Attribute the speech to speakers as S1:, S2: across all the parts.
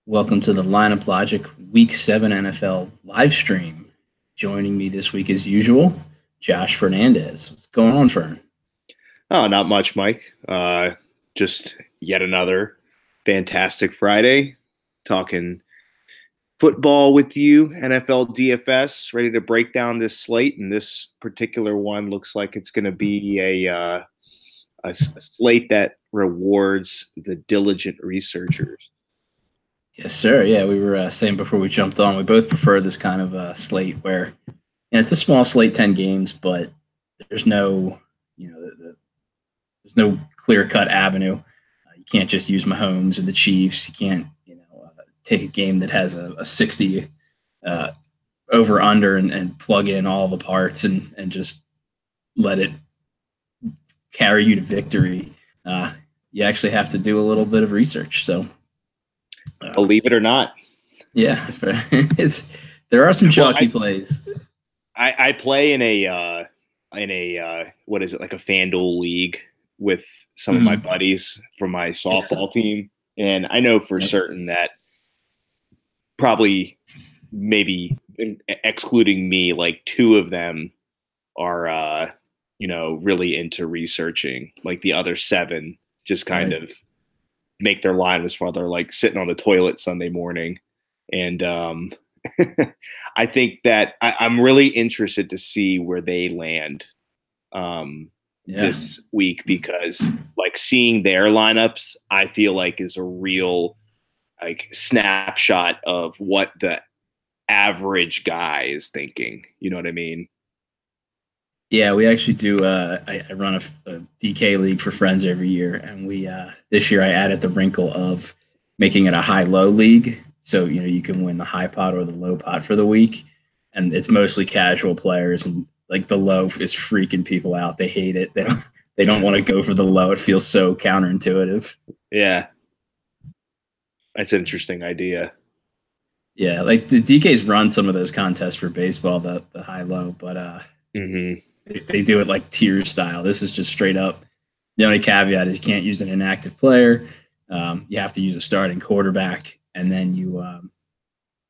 S1: Welcome to the Lineup Logic Week 7 NFL live stream. Joining me this week, as usual, Josh Fernandez. What's going on, Fern?
S2: Oh, not much, Mike. Just yet another fantastic Friday talking football with you, NFL DFS, ready to break down this slate. And this particular one looks like it's going to be a slate that rewards the diligent researchers.
S1: Yes, sir. Yeah, we were saying before we jumped on, we both prefer this kind of slate where it's a small slate, 10 games, but there's no, there's no clear cut avenue. You can't just use Mahomes or the Chiefs. You can't, take a game that has a 60 over under and plug in all the parts and just let it carry you to victory. You actually have to do a little bit of research. So,
S2: believe it or not,
S1: yeah, there are some chalky plays.
S2: I play in a what is it, like a FanDuel league with some of my buddies from my softball team, and I know for certain that probably maybe excluding me, like two of them are really into researching. Like the other seven just kind of make their lineups while they're like sitting on the toilet Sunday morning. And I think that I'm really interested to see where they land this week, because like seeing their lineups, I feel like is a real like snapshot of what the average guy is thinking. You know what I mean?
S1: Yeah, we actually do. I run a DK league for friends every year, and we this year I added the wrinkle of making it a high-low league. So you can win the high pot or the low pot for the week, and it's mostly casual players, and like the low is freaking people out. They hate it. They don't want to go for the low. It feels so counterintuitive.
S2: Yeah, that's an interesting idea.
S1: Yeah, like the DKs run some of those contests for baseball, the high-low, but they do it like tier style. This is just straight up. The only caveat is you can't use an inactive player. You have to use a starting quarterback, and then you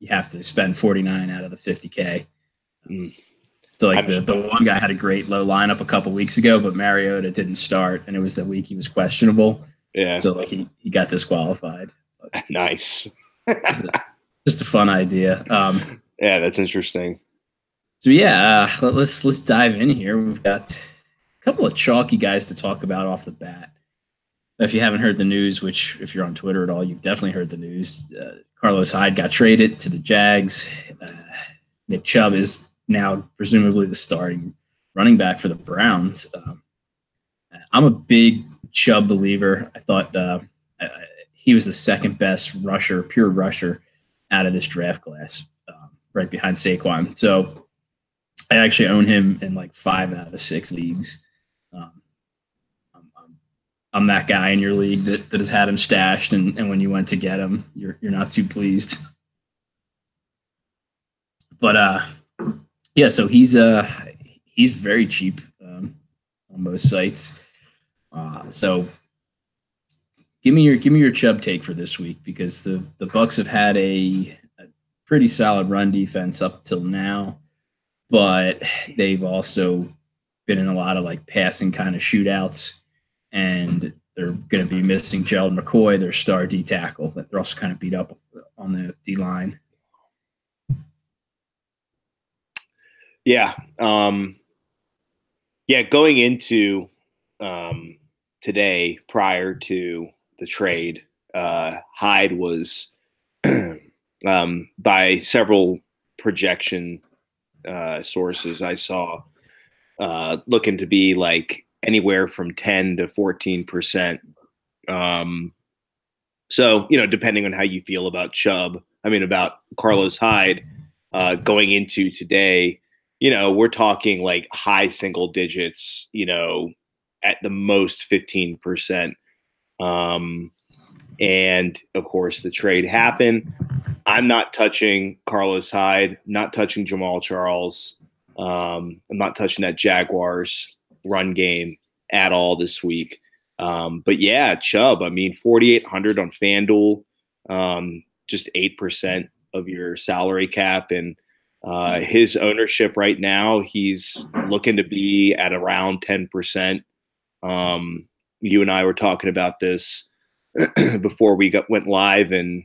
S1: have to spend 49 out of the 50K. So like the one guy had a great low lineup a couple weeks ago, but Mariota didn't start, and it was the week he was questionable.
S2: Yeah.
S1: So like he got disqualified.
S2: Nice.
S1: Just a fun idea.
S2: Yeah, that's interesting.
S1: So yeah, let's dive in here. We've got a couple of chalky guys to talk about off the bat. If you haven't heard the news, which if you're on Twitter at all, you've definitely heard the news. Carlos Hyde got traded to the Jags. Nick Chubb is now presumably the starting running back for the Browns. I'm a big Chubb believer. I thought he was the second best rusher, pure rusher, out of this draft class, right behind Saquon. So I actually own him in like 5 out of 6 leagues. I'm that guy in your league that has had him stashed, and when you went to get him, you're not too pleased. But yeah, so he's very cheap on most sites. So give me your Chubb take for this week, because the Bucks have had a pretty solid run defense up till now, but they've also been in a lot of like passing kind of shootouts, and they're going to be missing Gerald McCoy, their star D tackle, but they're also kind of beat up on the D line.
S2: Yeah. Going into today, prior to the trade, Hyde was by several projection sources I saw looking to be like anywhere from 10 to 14%. So, depending on how you feel about about Carlos Hyde going into today, we're talking like high single digits, at the most 15%. And of course the trade happened. I'm not touching Carlos Hyde, not touching Jamal Charles. I'm not touching that Jaguars run game at all this week. But yeah, Chubb, 4,800 on FanDuel. just 8% of your salary cap. And his ownership right now, he's looking to be at around 10%. You and I were talking about this before we went live, and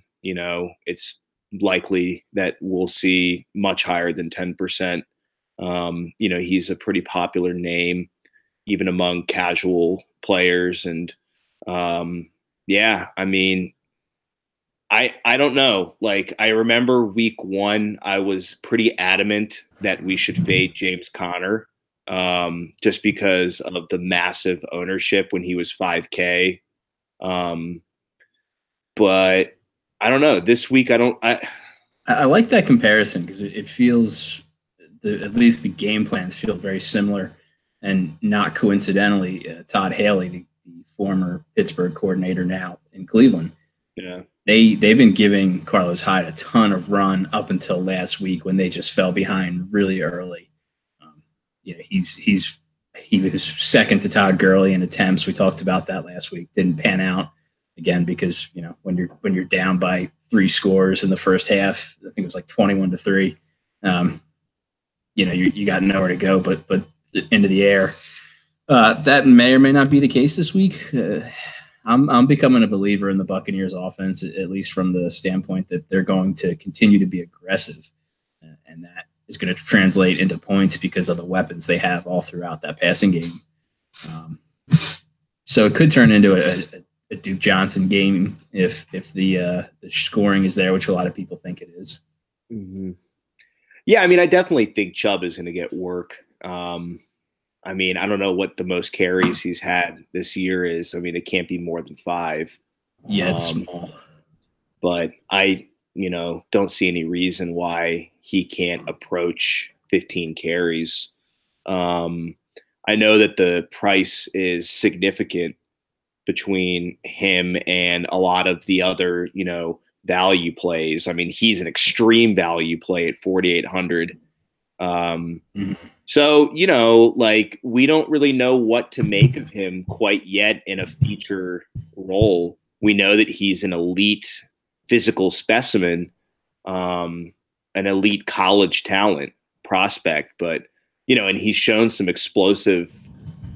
S2: it's likely that we'll see much higher than 10%. He's a pretty popular name even among casual players, and yeah, I mean, I don't know. Like, I remember week 1, I was pretty adamant that we should fade James Conner, just because of the massive ownership when he was 5K. But I don't know. This week,
S1: I like that comparison because it feels, at least the game plans feel very similar, and not coincidentally, Todd Haley, the former Pittsburgh coordinator now in Cleveland,
S2: yeah,
S1: they've been giving Carlos Hyde a ton of run up until last week when they just fell behind really early. He was second to Todd Gurley in attempts. We talked about that last week. Didn't pan out again because when you're down by 3 scores in the first half, I think it was like 21-3. You got nowhere to go but into the air. That may or may not be the case this week. I'm becoming a believer in the Buccaneers offense, at least from the standpoint that they're going to continue to be aggressive, and that is going to translate into points because of the weapons they have all throughout that passing game. So it could turn into a Duke Johnson game if the scoring is there, which a lot of people think it is.
S2: Mm-hmm. Yeah, I mean, I definitely think Chubb is going to get work. I mean, I don't know what the most carries he's had this year is. I mean, it can't be more than 5.
S1: Yeah, it's small.
S2: But I, don't see any reason why he can't approach 15 carries. I know that the price is significant between him and a lot of the other, value plays. I mean, he's an extreme value play at 4,800. So, like, we don't really know what to make of him quite yet in a feature role. We know that he's an elite physical specimen, an elite college talent prospect, but, and he's shown some explosive,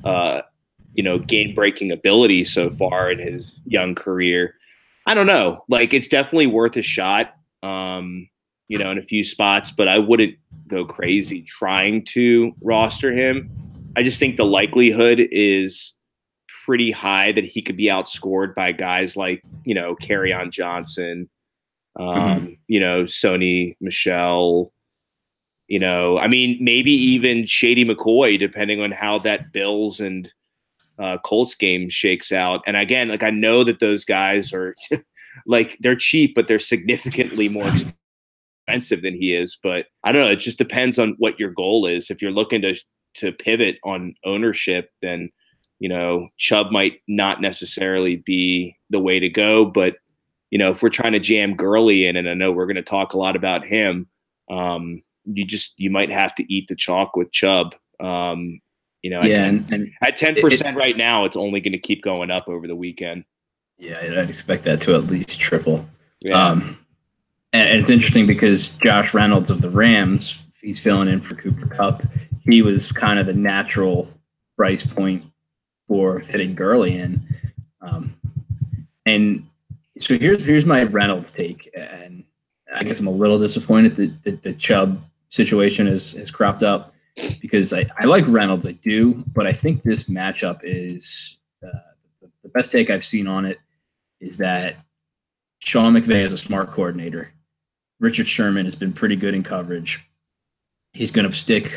S2: game-breaking ability so far in his young career. I don't know. Like, it's definitely worth a shot, in a few spots, but I wouldn't go crazy trying to roster him. I just think the likelihood is pretty high that he could be outscored by guys like, Kerryon Johnson, Sony Michel, I mean, maybe even Shady McCoy, depending on how that Bills and Colts game shakes out. And again, like, I know that those guys are like, they're cheap, but they're significantly more expensive than he is. But I don't know. It just depends on what your goal is. If you're looking to pivot on ownership, then, Chubb might not necessarily be the way to go. But, if we're trying to jam Gurley in, and I know we're going to talk a lot about him, you might have to eat the chalk with Chubb. At 10% right now, it's only going to keep going up over the weekend.
S1: Yeah, I'd expect that to at least triple.
S2: Yeah.
S1: And it's interesting because Josh Reynolds of the Rams, he's filling in for Cooper Kupp. He was kind of the natural price point for fitting Gurley in. And so here's my Reynolds take. And I guess I'm a little disappointed that the Chubb situation has cropped up, because I like Reynolds, I do, but I think this matchup is the best take I've seen on it is that Sean McVay is a smart coordinator. Richard Sherman has been pretty good in coverage. He's going to stick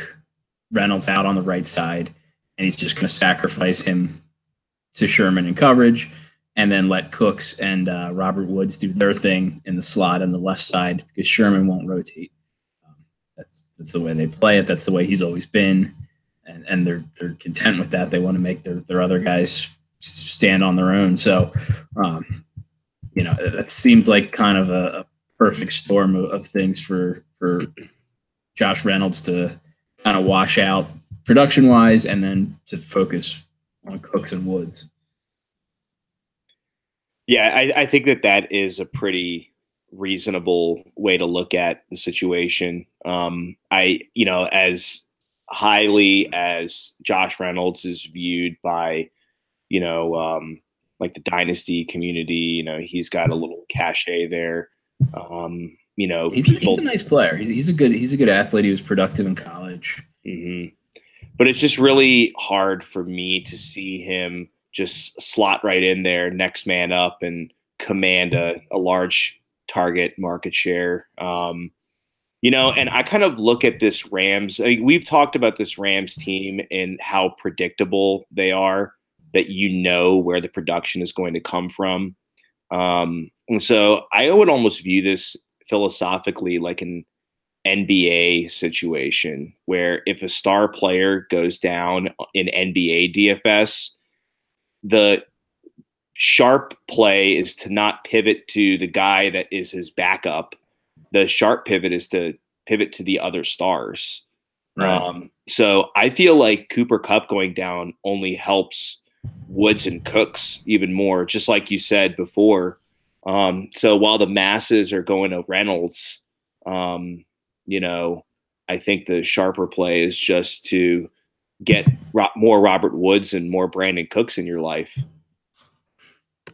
S1: Reynolds out on the right side, and he's just going to sacrifice him to Sherman in coverage, and then let Cooks and Robert Woods do their thing in the slot on the left side, because Sherman won't rotate. That's the way they play it. That's the way he's always been, and they're content with that. They want to make their other guys stand on their own. So, that seems like kind of a perfect storm of things for Josh Reynolds to kind of wash out production-wise, and then to focus on Cooks and Woods.
S2: Yeah, I think that is a pretty reasonable way to look at the situation. As highly as Josh Reynolds is viewed by, like the dynasty community, he's got a little cachet there.
S1: He's a nice player. He's a good athlete. He was productive in college.
S2: Mm-hmm. But it's just really hard for me to see him just slot right in there, next man up, and command a large target market share. And I kind of look at this Rams. We've talked about this Rams team and how predictable they are, that where the production is going to come from. And so I would almost view this philosophically like an NBA situation, where if a star player goes down in NBA DFS, the sharp play is to not pivot to the guy that is his backup. The sharp pivot is to pivot to the other stars.
S1: Right.
S2: So I feel like Cooper Kupp going down only helps Woods and Cooks even more, just like you said before. So while the masses are going to Reynolds, I think the sharper play is just to get more Robert Woods and more Brandon Cooks in your life.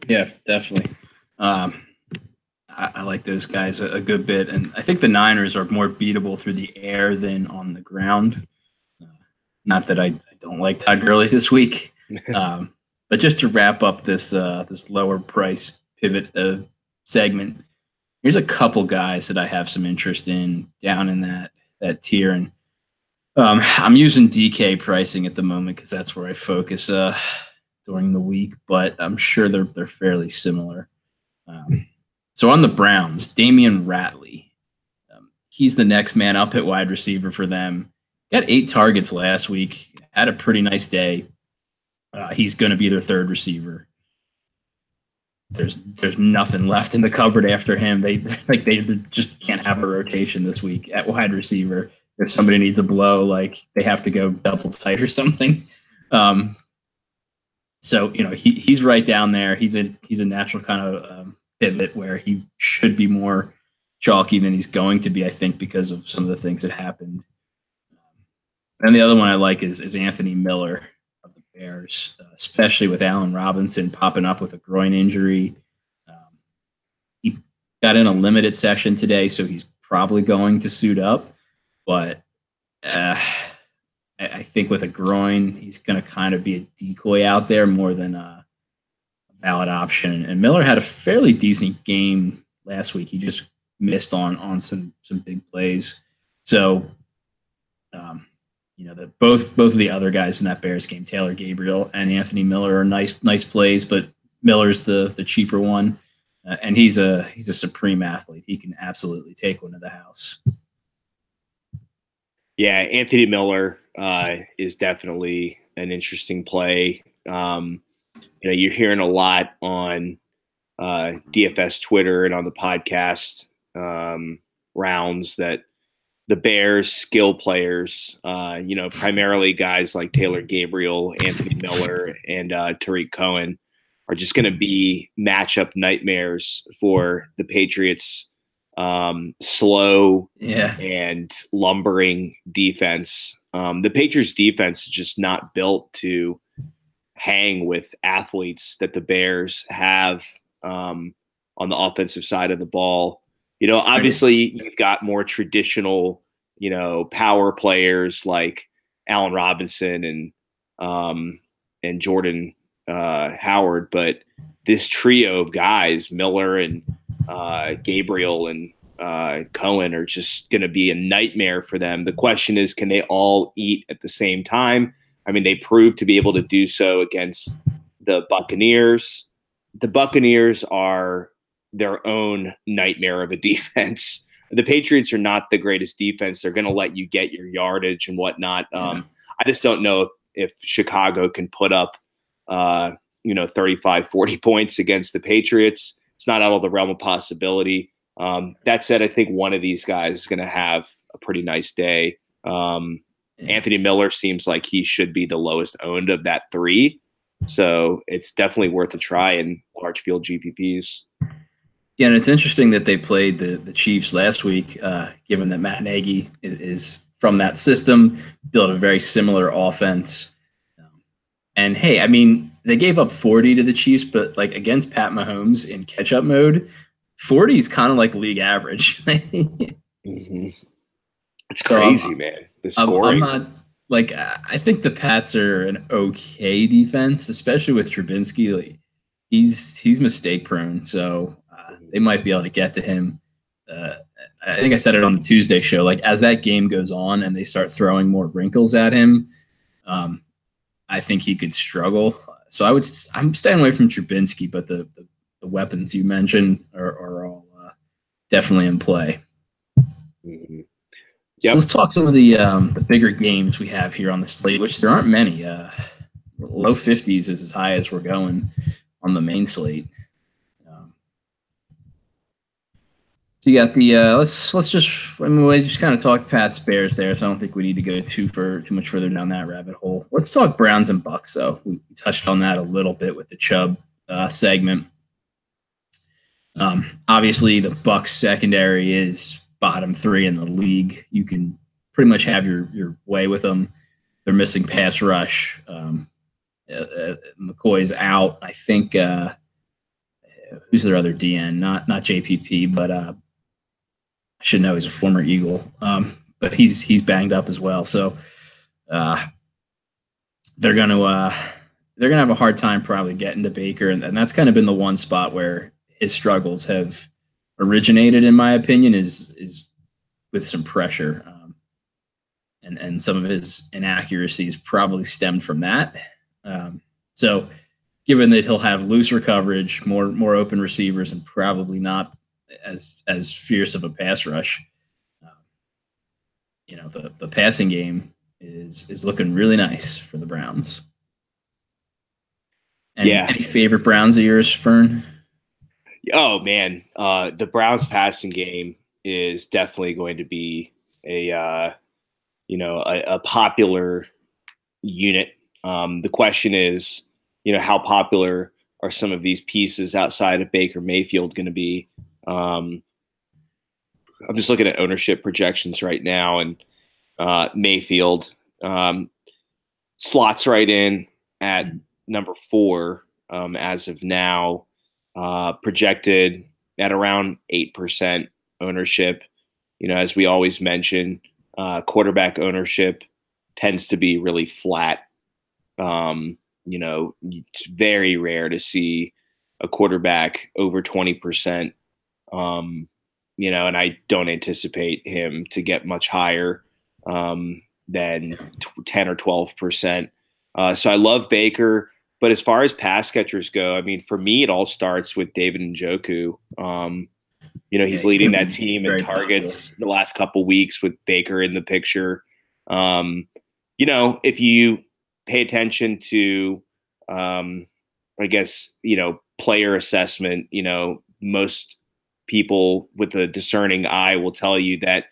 S1: Yeah, definitely. I like those guys a good bit, and I think the Niners are more beatable through the air than on the ground. Not that I don't like Todd Gurley this week, but just to wrap up this lower price pivot segment, here's a couple guys that I have some interest in down in that tier, and I'm using DK pricing at the moment because that's where I focus during the week, but I'm sure they're fairly similar. So on the Browns, Damian Ratley, he's the next man up at wide receiver for them. Got 8 targets last week, had a pretty nice day. He's going to be their third receiver. There's nothing left in the cupboard after him. They just can't have a rotation this week at wide receiver. If somebody needs a blow, like they have to go double tight or something. So he's right down there. He's a natural kind of pivot where he should be more chalky than he's going to be, I think, because of some of the things that happened. And the other one I like is Anthony Miller of the Bears, especially with Allen Robinson popping up with a groin injury. He got in a limited session today, so he's probably going to suit up. But I think with a groin, he's going to kind of be a decoy out there more than a valid option. And Miller had a fairly decent game last week. He just missed on some big plays. So, both of the other guys in that Bears game, Taylor Gabriel and Anthony Miller, are nice plays, but Miller's the cheaper one, and he's a supreme athlete. He can absolutely take one to the house.
S2: Yeah, Anthony Miller is definitely an interesting play. You're hearing a lot on DFS Twitter and on the podcast rounds that the Bears skill players, primarily guys like Taylor Gabriel, Anthony Miller, and Tariq Cohen, are just going to be matchup nightmares for the Patriots. Slow and lumbering defense. The Patriots defense is just not built to hang with athletes that the Bears have on the offensive side of the ball. Obviously you've got more traditional, power players like Allen Robinson and Jordan Howard, but this trio of guys, Miller and Gabriel and Cohen, are just going to be a nightmare for them. The question is, can they all eat at the same time? I mean, they proved to be able to do so against the Buccaneers. The Buccaneers are their own nightmare of a defense. The Patriots are not the greatest defense. They're going to let you get your yardage and whatnot. I just don't know if Chicago can put up, 35, 40 points against the Patriots. It's not out of the realm of possibility. That said, I think one of these guys is going to have a pretty nice day. Anthony Miller seems like he should be the lowest owned of that 3. So it's definitely worth a try in large field GPPs.
S1: Yeah, and it's interesting that they played the Chiefs last week, given that Matt Nagy is from that system, built a very similar offense. And hey, I mean, they gave up 40 to the Chiefs, but like against Pat Mahomes in catch-up mode, 40 is kind of like league average.
S2: Mm-hmm. It's
S1: So
S2: crazy, man. The
S1: I'm
S2: scoring.
S1: not like I think the Pats are an okay defense, especially with Trubinsky. Like, he's mistake prone, so they might be able to get to him. Uh, I think I said it on the Tuesday show. Like as that game goes on and they start throwing more wrinkles at him, um, I think he could struggle. So I'm staying away from Trubinsky, but the weapons you mentioned are all definitely in play.
S2: Mm-hmm.
S1: So
S2: Yep.
S1: let's talk some of the bigger games we have here on the slate, which there aren't many. Low 50s is as high as we're going on the main slate. Um, so you got the let's just I mean, we just kind of talk Pats Bears there, so I don't think we need to go too much further down that rabbit hole. Let's talk Browns and Bucks though. We touched on that a little bit with the Chubb segment. Obviously, the Bucks secondary is bottom three in the league. You can pretty much have your way with them. They're missing pass rush. McCoy's out. I think who's their other DN? Not JPP, but I should know he's a former Eagle. But he's banged up as well. So uh, they're gonna have a hard time probably getting to Baker, and that's kind of been the one spot where his struggles have originated, in my opinion, is with some pressure. And some of his inaccuracies probably stemmed from that. So, given that he'll have looser coverage, more open receivers, and probably not as fierce of a pass rush, um, the passing game is looking really nice for the Browns. Any
S2: Yeah.
S1: any favorite Browns of yours, Fern?
S2: Oh man, the Browns passing game is definitely going to be a popular unit. The question is, how popular are some of these pieces outside of Baker Mayfield going to be? I'm just looking at ownership projections right now, and Mayfield slots right in at number 4 as of now, projected at around 8% ownership. As we always mention, quarterback ownership tends to be really flat. It's very rare to see a quarterback over 20%. And I don't anticipate him to get much higher than 10 or 12%. So I love Baker. But as far as pass catchers go, I mean, for me, it all starts with David Njoku. He's leading that team in targets the last couple weeks with Baker in the picture. If you pay attention to, I guess, player assessment, most people with a discerning eye will tell you that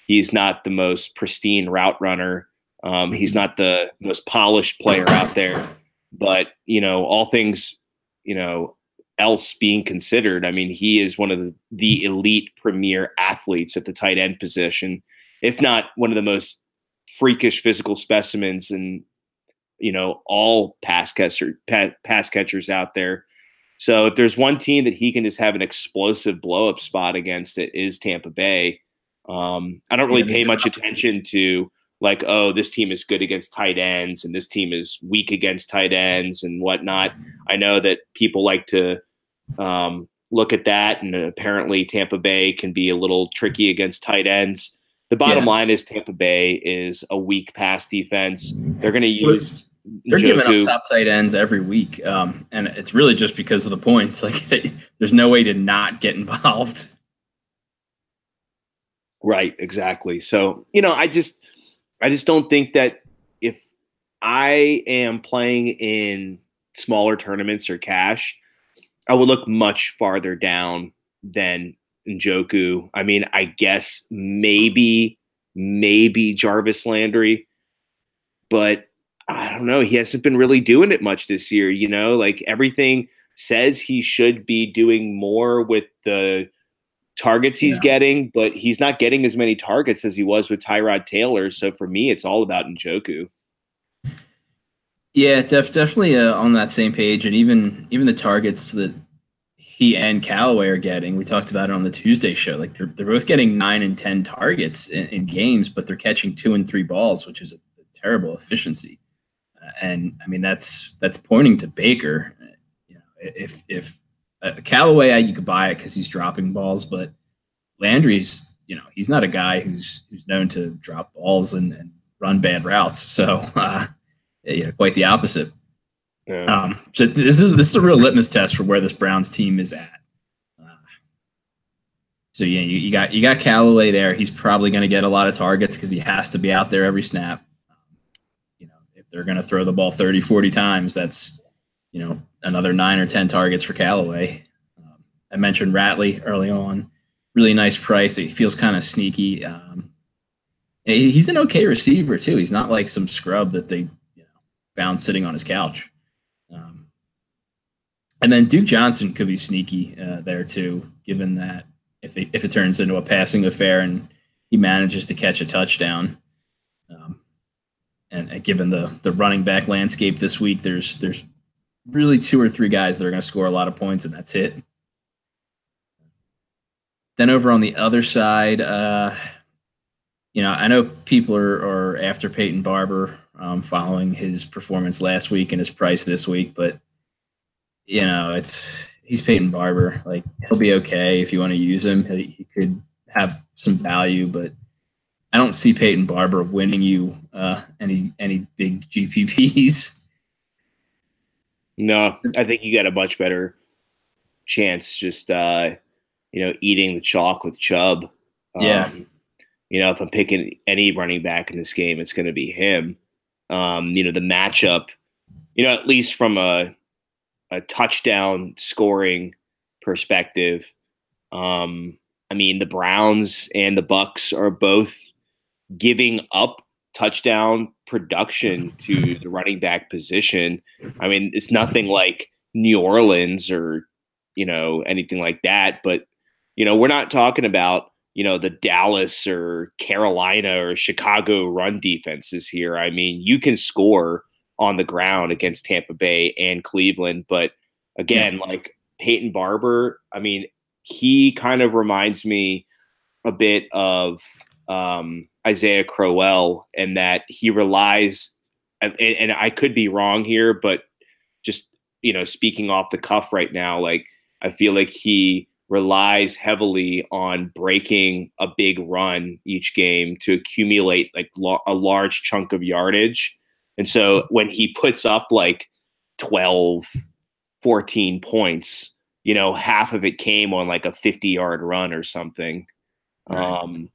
S2: he's not the most pristine route runner. He's not the most polished player out there. But, all things, else being considered, I mean, he is one of the elite premier athletes at the tight end position, if not one of the most freakish physical specimens in, all pass catchers out there. So if there's one team that he can just have an explosive blow up spot against, it is Tampa Bay. I don't really pay much attention to like, oh, this team is good against tight ends and this team is weak against tight ends and whatnot. I know that people like to look at that, and apparently Tampa Bay can be a little tricky against tight ends. The bottom line is Tampa Bay is a weak pass defense. They're going to use
S1: They're giving up top tight ends every week, and it's really just because of the points. Like, there's no way to not get involved.
S2: Right, exactly. So, I just don't think that if I am playing in smaller tournaments or cash, I would look much farther down than Njoku. I mean, I guess maybe Jarvis Landry, but I don't know. He hasn't been really doing it much this year. Like everything says he should be doing more with the targets he's getting, but he's not getting as many targets as he was with Tyrod Taylor. So for me, it's all about Njoku.
S1: Yeah, definitely on that same page, and even the targets that he and Callaway are getting. We talked about it on the Tuesday show. Like they're both getting 9 and 10 targets in games, but they're catching 2 and 3 balls, which is a terrible efficiency. And I mean that's pointing to Baker. You know, if Callaway, you could buy it because he's dropping balls, but Landry's, he's not a guy who's known to drop balls and run bad routes. So quite the opposite.
S2: Yeah.
S1: So this is a real litmus test for where this Browns team is at. So yeah, you got Callaway there. He's probably going to get a lot of targets because he has to be out there every snap. If they're going to throw the ball 30, 40 times, that's another 9 or 10 targets for Callaway. I mentioned Ratley early on. Really nice price. He feels kind of sneaky. He's an okay receiver too. He's not like some scrub that they found sitting on his couch. And then Duke Johnson could be sneaky there too, given that if it turns into a passing affair and he manages to catch a touchdown, and given the running back landscape this week, there's really 2 or 3 guys that are going to score a lot of points, and that's it. Then over on the other side, I know people are after Peyton Barber following his performance last week and his price this week, but he's Peyton Barber. Like he'll be okay if you want to use him. He could have some value, but I don't see Peyton Barber winning you any big GPPs.
S2: No, I think you got a much better chance just eating the chalk with Chubb.
S1: Yeah.
S2: If I'm picking any running back in this game, it's going to be him. The matchup, at least from a touchdown scoring perspective, the Browns and the Bucks are both giving up touchdown production to the running back position. I mean, it's nothing like New Orleans or, anything like that, but we're not talking about, the Dallas or Carolina or Chicago run defenses here. I mean, you can score on the ground against Tampa Bay and Cleveland, but again, like Peyton Barber, I mean, he kind of reminds me a bit of Isaiah Crowell, and that he relies, and I could be wrong here, but just, speaking off the cuff right now, like I feel like he relies heavily on breaking a big run each game to accumulate like a large chunk of yardage. And so when he puts up like 12, 14 points, half of it came on like a 50-yard run or something. Right.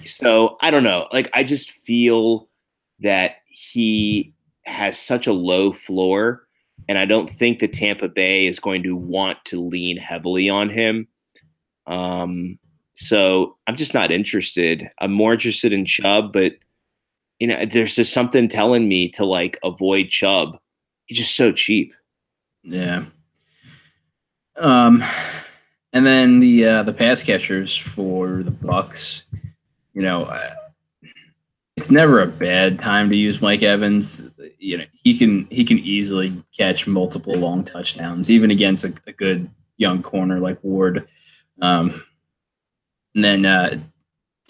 S2: So I don't know. Like, I just feel that he has such a low floor, and I don't think that Tampa Bay is going to want to lean heavily on him. So I'm just not interested. I'm more interested in Chubb, but there's just something telling me to like avoid Chubb. He's just so cheap.
S1: Yeah. And then the pass catchers for the Bucks, it's never a bad time to use Mike Evans. He can easily catch multiple long touchdowns, even against a good young corner like Ward. And then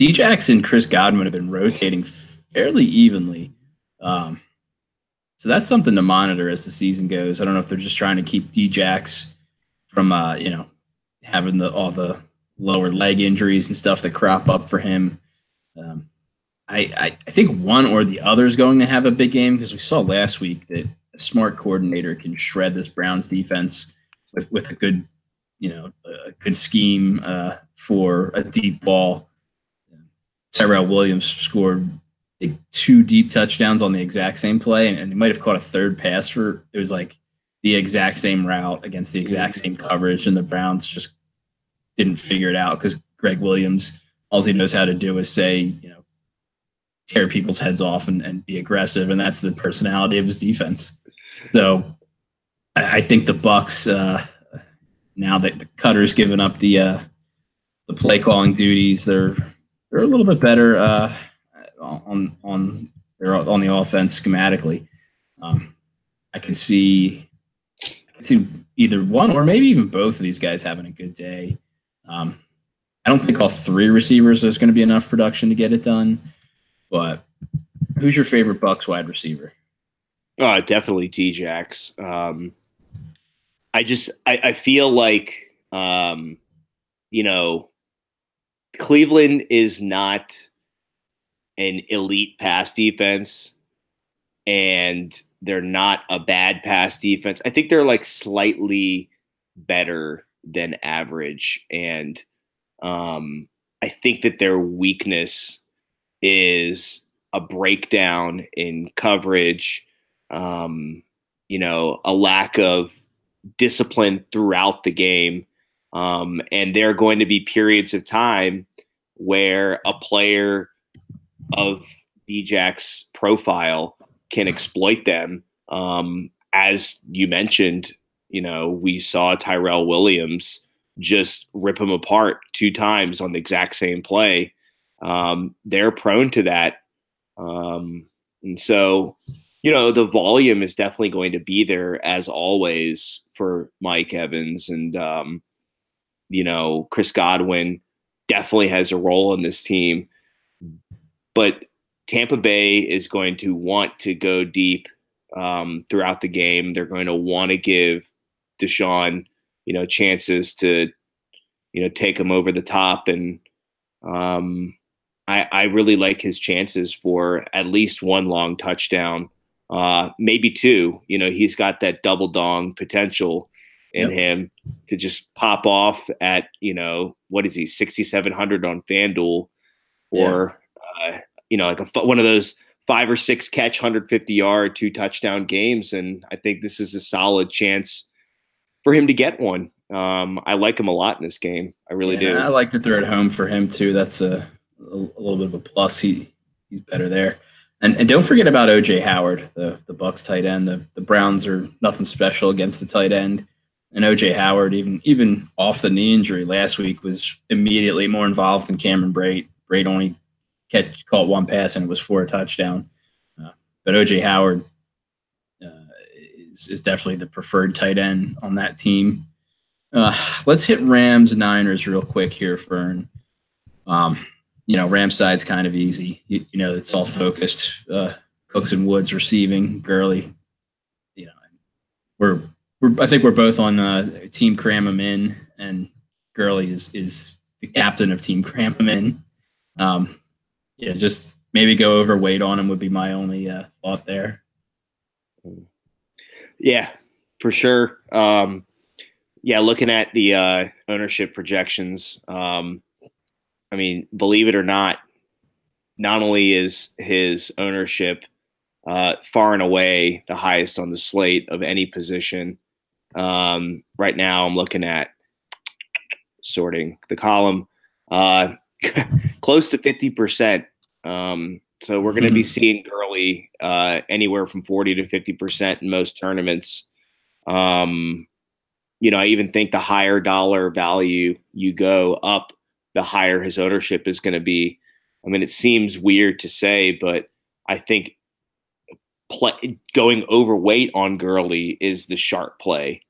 S1: Djax and Chris Godwin have been rotating fairly evenly. So that's something to monitor as the season goes. I don't know if they're just trying to keep Djax from having all the lower leg injuries and stuff that crop up for him. I think one or the other is going to have a big game, because we saw last week that a smart coordinator can shred this Browns defense with a good, a good scheme for a deep ball. Tyrell Williams scored 2 deep touchdowns on the exact same play, and they might have caught a third pass for it was like the exact same route against the exact same coverage, and the Browns just didn't figure it out because Greg Williams, all he knows how to do is say, tear people's heads off and be aggressive, and that's the personality of his defense. So I think the Bucks, now that the Cutter's given up the play calling duties, they're a little bit better on the offense schematically. Um, I can see either one or maybe even both of these guys having a good day. Um, I don't think all three receivers is going to be enough production to get it done. But who's your favorite Bucks wide receiver?
S2: Definitely T-Jax. I feel like, you know, Cleveland is not an elite pass defense, and they're not a bad pass defense. I think they're like slightly better than average. And I think that their weakness is a breakdown in coverage, a lack of discipline throughout the game. And there are going to be periods of time where a player of Djak's profile can exploit them. As you mentioned, we saw Tyrell Williams just rip him apart 2 times on the exact same play. They're prone to that. And so, the volume is definitely going to be there as always for Mike Evans. And, Chris Godwin definitely has a role in this team. But Tampa Bay is going to want to go deep throughout the game. They're going to want to give Deshaun, chances to, take him over the top. And I really like his chances for at least 1 long touchdown, maybe 2. He's got that double dong potential in him to just pop off at, what is he, 6,700 on FanDuel, or like one of those 5 or 6 catch, 150-yard, 2 touchdown games. And I think this is a solid chance for him to get one. I like him a lot in this game. I really do.
S1: I like to throw it home for him too. That's a little bit of a plus. He's better there. And don't forget about OJ Howard, the Bucks tight end. The Browns are nothing special against the tight end. And OJ Howard, even off the knee injury last week, was immediately more involved than Cameron Brate. Brate only caught 1 pass and it was for a touchdown. But OJ Howard is definitely the preferred tight end on that team. Let's hit Rams Niners real quick here, Fern. Rams side's kind of easy. It's all focused. Cooks and Woods receiving. Gurley. I think we're both on Team Cram 'em in, and Gurley is the captain of Team Cram 'em in. Just maybe go overweight on him would be my only thought there.
S2: Yeah, for sure. Looking at the ownership projections, believe it or not only is his ownership far and away the highest on the slate of any position. Right now, I'm looking at sorting the column, close to 50%. So we're going to be seeing Gurley anywhere from 40 to 50% in most tournaments. I even think the higher dollar value you go up, the higher his ownership is going to be. It seems weird to say, but I think going overweight on Gurley is the sharp play.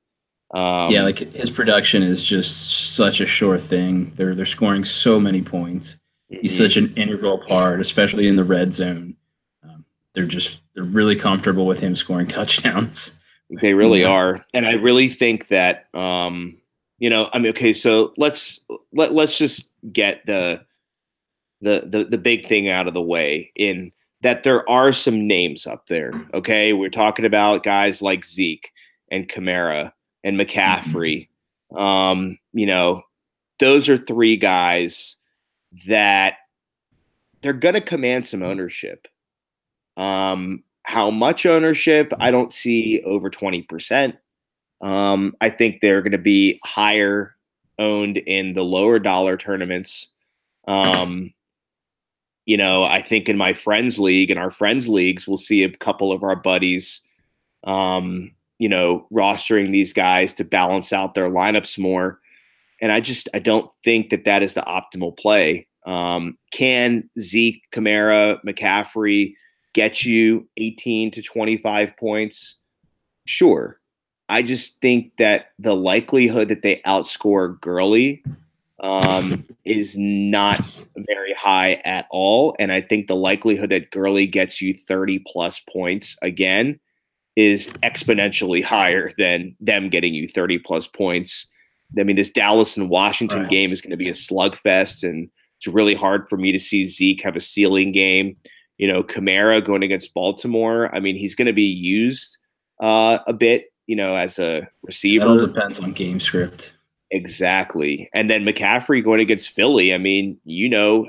S1: Like his production is just such a sure thing. They're scoring so many points. He's such an integral part, especially in the red zone. They're really comfortable with him scoring touchdowns.
S2: They really are, and I really think that okay. So let's just get the big thing out of the way, in that there are some names up there. Okay, we're talking about guys like Zeke and Kamara and McCaffrey. Those are 3 guys that they're going to command some ownership. How much ownership? I don't see over 20%. I think they're going to be higher owned in the lower dollar tournaments. I think in my friends league and our friends leagues, we'll see a couple of our buddies, rostering these guys to balance out their lineups more. And I don't think that is the optimal play. Can Zeke, Kamara, McCaffrey get you 18 to 25 points? Sure. I just think that the likelihood that they outscore Gurley is not very high at all. And I think the likelihood that Gurley gets you 30 plus points again is exponentially higher than them getting you 30 plus points. I mean, this Dallas and Washington game is going to be a slugfest, and it's really hard for me to see Zeke have a ceiling game. Kamara going against Baltimore, I mean, he's going to be used a bit, as a receiver.
S1: It all depends on game script.
S2: Exactly. And then McCaffrey going against Philly, I mean,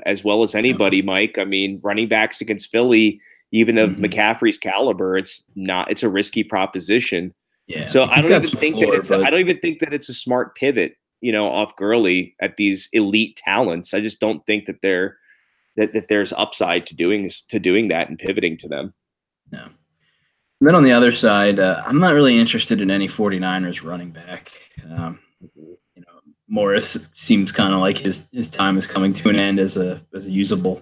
S2: as well as anybody, Mike, I mean, running backs against Philly, even of McCaffrey's caliber, it's a risky proposition.
S1: Yeah.
S2: So I don't even think that it's a smart pivot, off Gurley at these elite talents. I just don't think that there's upside to doing that and pivoting to them.
S1: No. And then on the other side, I'm not really interested in any 49ers running back. Morris seems kind of like his time is coming to an end as a usable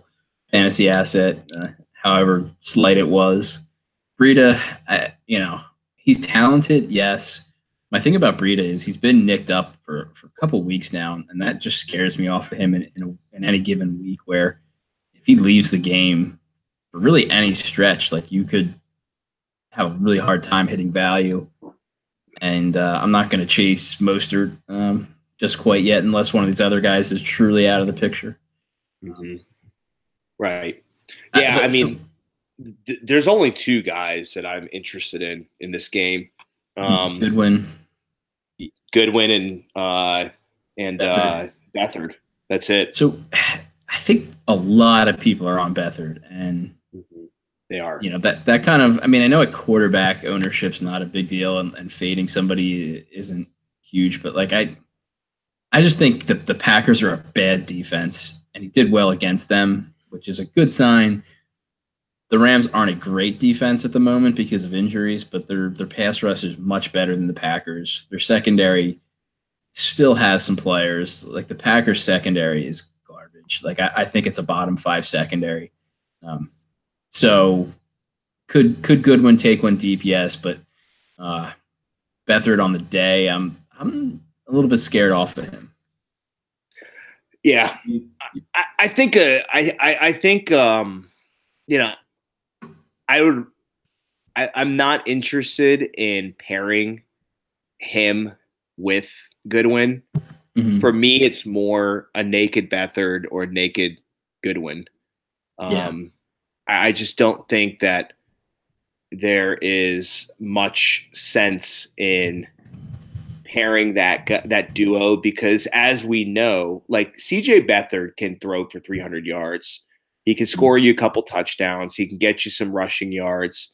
S1: fantasy asset, however slight it was. Breida, he's talented, yes. My thing about Breida is he's been nicked up for a couple weeks now, and that just scares me off of him in any given week, where if he leaves the game for really any stretch, like, you could have a really hard time hitting value. And I'm not going to chase Mostert just quite yet unless one of these other guys is truly out of the picture.
S2: Mm-hmm. Right. Yeah, I mean, there's only two guys that I'm interested in this game.
S1: Goodwin
S2: and Beathard. That's it.
S1: So I think a lot of people are on Beathard, and
S2: they are.
S1: That kind of, I mean, I know at quarterback ownership's not a big deal, and fading somebody isn't huge, but like I just think that the Packers are a bad defense, and he did well against them, which is a good sign. The Rams aren't a great defense at the moment because of injuries, but their pass rush is much better than the Packers. Their secondary still has some players. Like, the Packers secondary is garbage. Like, I think it's a bottom 5 secondary. So could Goodwin take one deep? Yes, but Beathard on the day, I'm a little bit scared off of him.
S2: Yeah, I think I'm not interested in pairing him with Goodwin.
S1: Mm-hmm.
S2: For me, it's more a naked Beathard or naked Goodwin. I just don't think that there is much sense in pairing that duo, because, as we know, like, CJ Beathard can throw for 300 yards. He can score you a couple touchdowns. He can get you some rushing yards.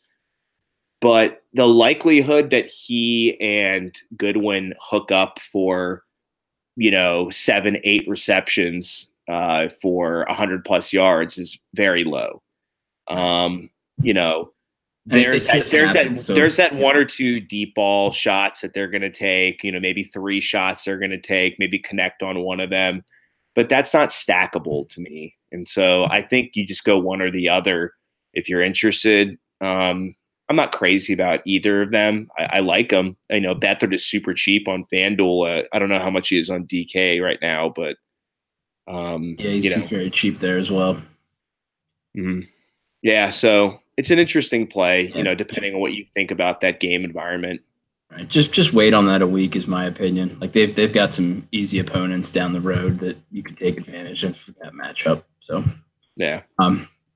S2: But the likelihood that he and Goodwin hook up for, 7-8 receptions for 100 plus yards is very low. There's that one or two deep ball shots that they're going to take, maybe 3 shots they're going to take, maybe connect on one of them, but that's not stackable to me. And so I think you just go one or the other if you're interested. I'm not crazy about either of them. I like them. I know Beathard is super cheap on FanDuel. I don't know how much he is on DK right now, but
S1: he's very cheap there as well.
S2: Mm-hmm. Yeah, so it's an interesting play, depending on what you think about that game environment.
S1: Right. Just wait on that a week is my opinion. Like, they've got some easy opponents down the road that you can take advantage of that matchup. So
S2: yeah.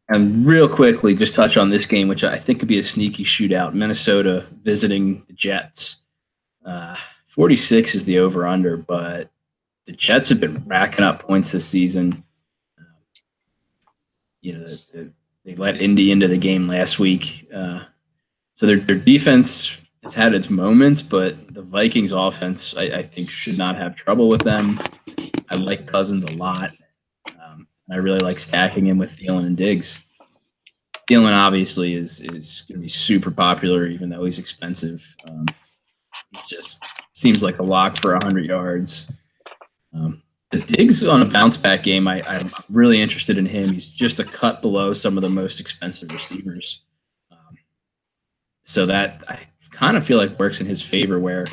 S1: And real quickly, just touch on this game, which I think could be a sneaky shootout. Minnesota visiting the Jets. 46 is the over/under, but the Jets have been racking up points this season. They let Indy into the game last week. So their defense has had its moments, but the Vikings offense, I think, should not have trouble with them. I like Cousins a lot. I really like stacking him with Thielen and Diggs. Thielen obviously is going to be super popular, even though he's expensive. He just seems like a lock for 100 yards. Diggs on a bounce back game, I'm really interested in him. He's just a cut below some of the most expensive receivers. So that I kind of feel like works in his favor where,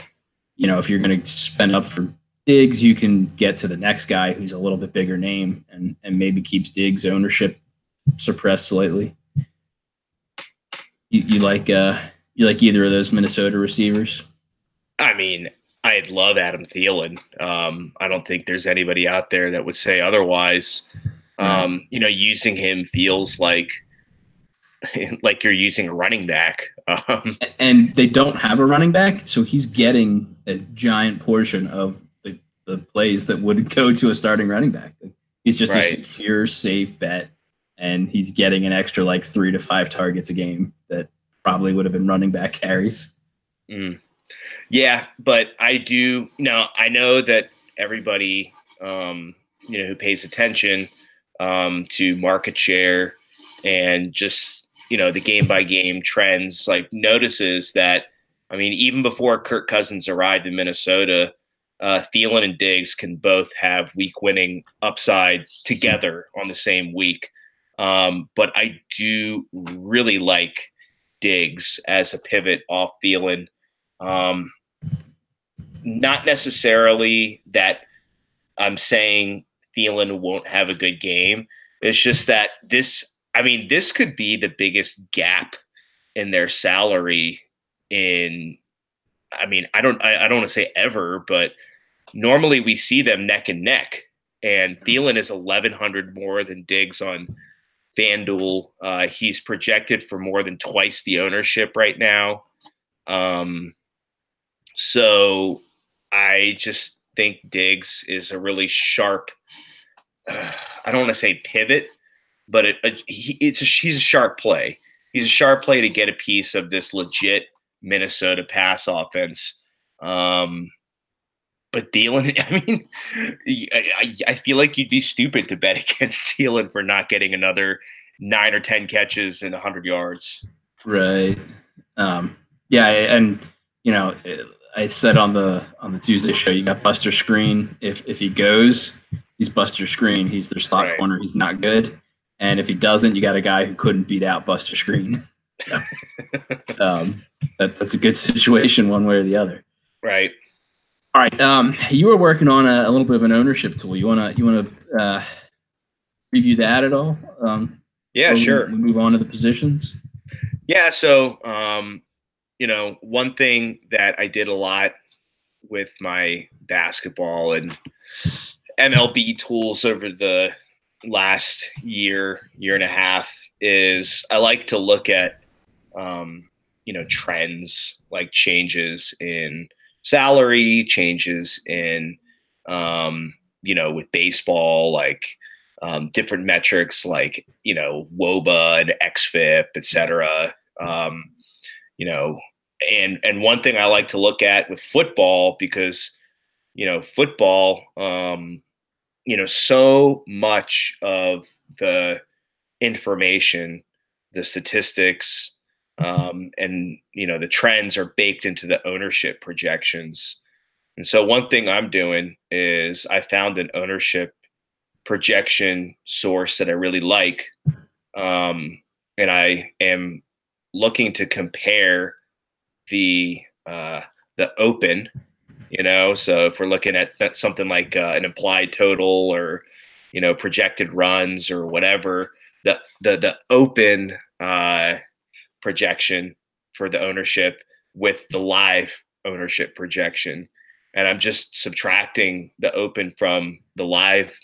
S1: if you're going to spend up for Diggs, you can get to the next guy who's a little bit bigger name and maybe keeps Diggs' ownership suppressed slightly. You like either of those Minnesota receivers?
S2: I mean, I'd love Adam Thielen. I don't think there's anybody out there that would say otherwise. Using him feels like you're using a running back.
S1: And they don't have a running back, so he's getting a giant portion of the plays that would go to a starting running back. He's just a secure, safe bet, and he's getting an extra 3 to 5 targets a game that probably would have been running back carries.
S2: Yeah, but I know that everybody, who pays attention to market share and just, the game by game trends, notices that, even before Kirk Cousins arrived in Minnesota, Thielen and Diggs can both have week winning upside together on the same week. But I do really like Diggs as a pivot off Thielen. Not necessarily that I'm saying Thielen won't have a good game. It's just that this could be the biggest gap in their salary I don't want to say ever, but normally we see them neck and neck, and Thielen is 1,100 more than Diggs on FanDuel. He's projected for more than twice the ownership right now. So I just think Diggs is a really sharp, I don't want to say pivot, but he's a sharp play. He's a sharp play to get a piece of this legit Minnesota pass offense. But Thielen, I feel like you'd be stupid to bet against Thielen for not getting another 9 or 10 catches and 100 yards.
S1: Right. I said on the Tuesday show, you got Buster Screen. If he goes, he's Buster Screen. He's their slot corner. He's not good. And if he doesn't, you got a guy who couldn't beat out Buster Screen. That's a good situation one way or the other.
S2: Right.
S1: All right. You were working on a little bit of an ownership tool. You wanna review that at all?
S2: Yeah, sure.
S1: We move on to the positions.
S2: Yeah. So, one thing that I did a lot with my basketball and MLB tools over the last year and a half is I like to look at, trends, like changes in salary, changes in, with baseball, different metrics like, WOBA and XFIP, et cetera. And one thing I like to look at with football, because, football, so much of the information, the statistics, and, the trends are baked into the ownership projections. And so one thing I'm doing is I found an ownership projection source that I really like. And I am looking to compare the open, so if we're looking at something like an implied total or, projected runs or whatever, the open projection for the ownership with the live ownership projection. And I'm just subtracting the open from the live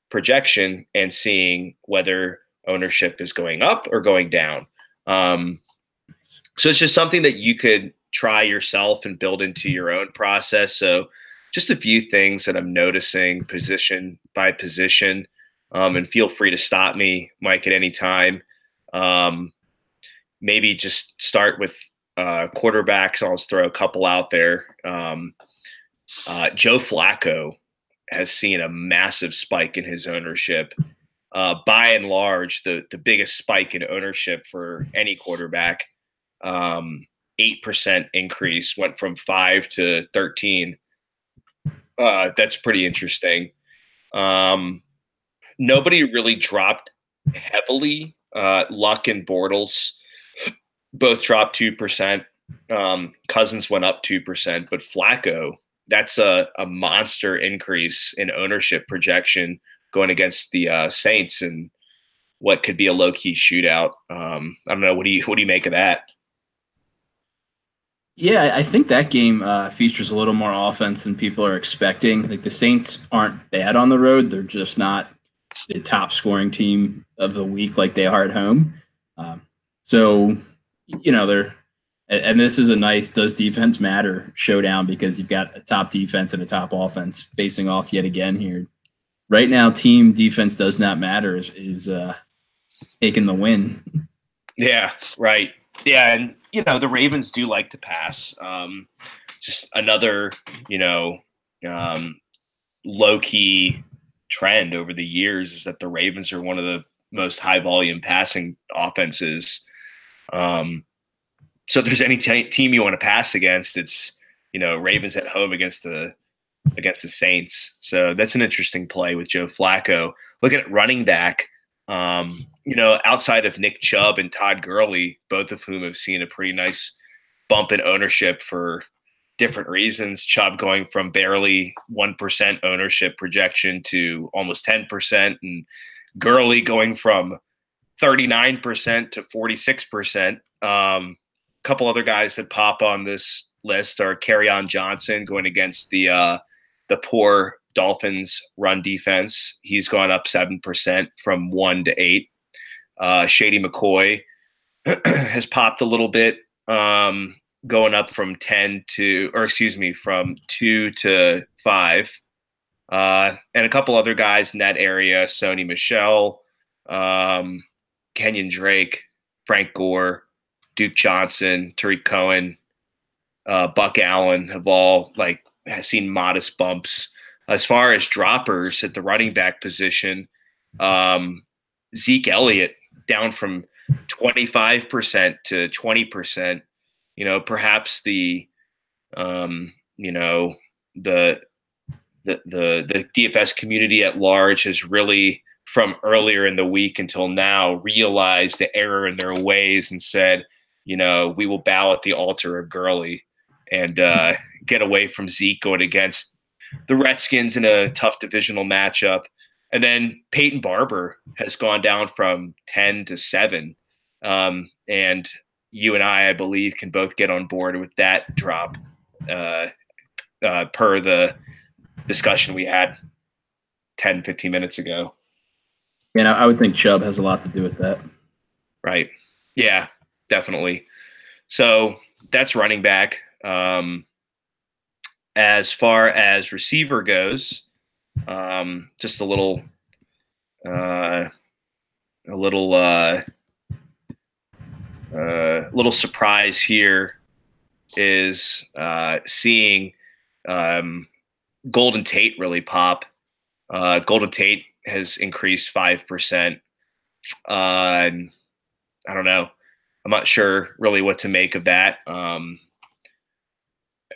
S2: projection and seeing whether ownership is going up or going down. So it's just something that you could try yourself and build into your own process. So just a few things that I'm noticing position by position, and feel free to stop me, Mike, at any time. Maybe just start with quarterbacks. I'll just throw a couple out there. Joe Flacco has seen a massive spike in his ownership. By and large, the biggest spike in ownership for any quarterback. 8% increase, went from 5 to 13. That's pretty interesting. Nobody really dropped heavily. Luck and Bortles both dropped 2%. Cousins went up 2%, but Flacco, that's a monster increase in ownership projection going against the Saints and what could be a low-key shootout. I don't know. What do you make of that?
S1: Yeah, I think that game features a little more offense than people are expecting. Like the Saints aren't bad on the road; they're just not the top scoring team of the week like they are at home. So, they're and this is a nice does defense matter showdown because you've got a top defense and a top offense facing off yet again here. Right now, team defense does not matter is taking the win.
S2: Yeah, right. Yeah, and the Ravens do like to pass. Just another, low key trend over the years is that the Ravens are one of the most high volume passing offenses. So if there's any team you want to pass against, it's Ravens at home against the Saints. So that's an interesting play with Joe Flacco. Looking at running back. Outside of Nick Chubb and Todd Gurley, both of whom have seen a pretty nice bump in ownership for different reasons. Chubb going from barely 1% ownership projection to almost 10%, and Gurley going from 39% to 46%. A couple other guys that pop on this list are Kerryon Johnson going against the poor Dolphins run defense. He's gone up 7% from 1 to 8. Shady McCoy has popped a little bit, going up from 2 to 5. And a couple other guys in that area, Sony Michel, Kenyon Drake, Frank Gore, Duke Johnson, Tariq Cohen, Buck Allen have all has seen modest bumps. As far as droppers at the running back position, Zeke Elliott down from 25% to 20%. Perhaps the DFS community at large has really, from earlier in the week until now, realized the error in their ways and said, we will bow at the altar of Gurley and get away from Zeke going against the Redskins in a tough divisional matchup. And then Peyton Barber has gone down from 10 to 7. And you and I believe, can both get on board with that drop per the discussion we had 10, 15 minutes ago.
S1: And I would think Chubb has a lot to do with that.
S2: Right. Yeah, definitely. So that's running back. As far as receiver goes, just a little surprise here is seeing Golden Tate really pop. Golden Tate has increased 5%. I don't know. I'm not sure really what to make of that.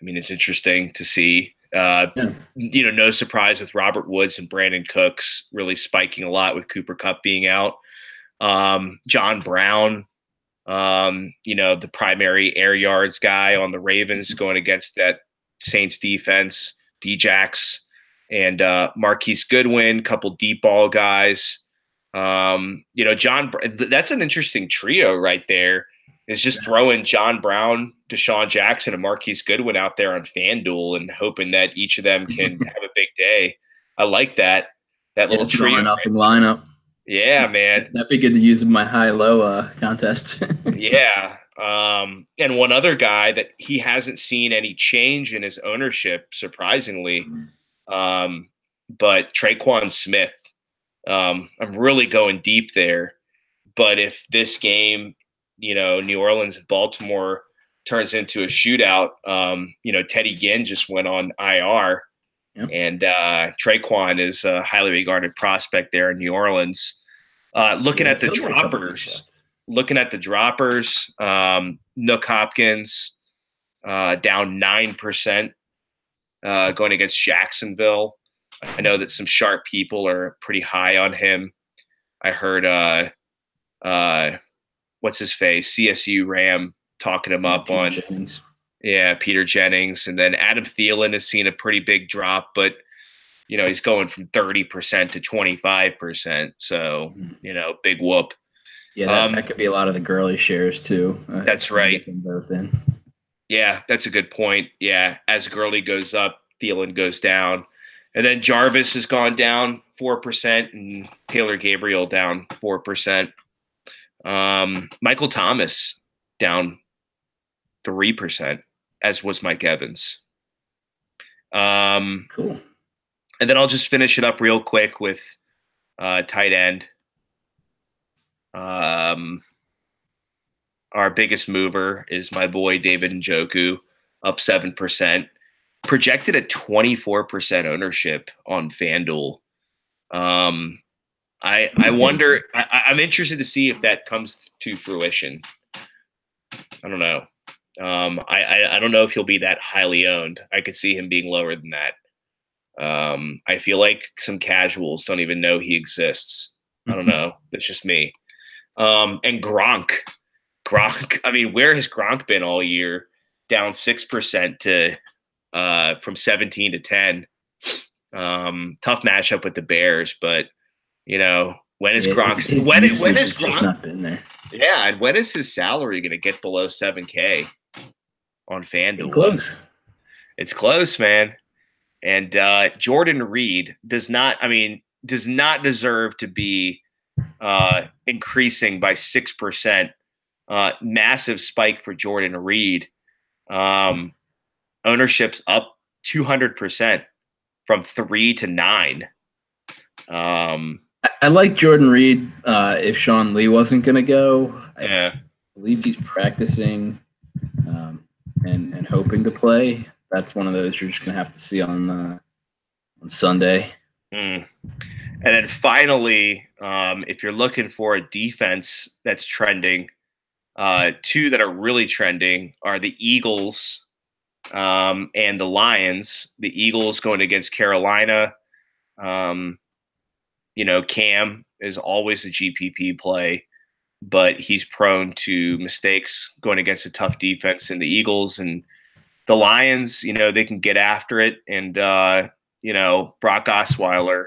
S2: It's interesting to see. No surprise with Robert Woods and Brandon Cooks really spiking a lot with Cooper Kupp being out. John Brown, the primary air yards guy on the Ravens going against that Saints defense, Djax and Marquise Goodwin, couple deep ball guys. That's an interesting trio right there. Is just throwing John Brown, Deshaun Jackson, and Marquise Goodwin out there on FanDuel and hoping that each of them can have a big day. I like that little trio.
S1: Nothing lineup.
S2: Yeah, man.
S1: That'd be good to use in my high-low contest.
S2: Yeah. And one other guy that he hasn't seen any change in his ownership, surprisingly, but Traquan Smith. I'm really going deep there. But if this game, New Orleans and Baltimore turns into a shootout, Teddy Ginn just went on IR. Yep. And Traquan is a highly regarded prospect there in New Orleans. Looking at the droppers. looking at the droppers, Nook Hopkins down 9% going against Jacksonville. I know that some sharp people are pretty high on him. I heard what's his face, CSU Ram talking him up on
S1: Jennings.
S2: Yeah, Peter Jennings. And then Adam Thielen has seen a pretty big drop, but he's going from 30% to 25%. So, big whoop.
S1: Yeah, that could be a lot of the Gurley shares too.
S2: That's right.
S1: Get them both in.
S2: Yeah, that's a good point. Yeah, as Gurley goes up, Thielen goes down. And then Jarvis has gone down 4% and Taylor Gabriel down 4%. Michael Thomas down 3%, as was Mike Evans.
S1: Cool.
S2: And then I'll just finish it up real quick with tight end. Our biggest mover is my boy David Njoku, up 7%, projected at 24% ownership on FanDuel. I wonder. I'm interested to see if that comes to fruition. I don't know. I don't know if he'll be that highly owned. I could see him being lower than that. I feel like some casuals don't even know he exists. I don't know. That's just me. And Gronk. I mean, where has Gronk been all year? Down 6% to from 17 to 10. Tough matchup with the Bears, but when is Gronk's when is Gronk
S1: not been there?
S2: Yeah, and when is his salary going to get below 7K on FanDuel?
S1: Close.
S2: It's close, man. And Jordan Reed does not deserve to be increasing by 6%. Massive spike for Jordan Reed. Ownership's up 200% from 3 to 9.
S1: I like Jordan Reed. If Sean Lee wasn't going to go,
S2: I
S1: believe he's practicing and hoping to play. That's one of those you're just going to have to see on Sunday.
S2: And then finally, if you're looking for a defense that's trending, two that are really trending are the Eagles and the Lions. The Eagles going against Carolina. Cam is always a GPP play, but he's prone to mistakes going against a tough defense in the Eagles. And the Lions, they can get after it. And, Brock Osweiler,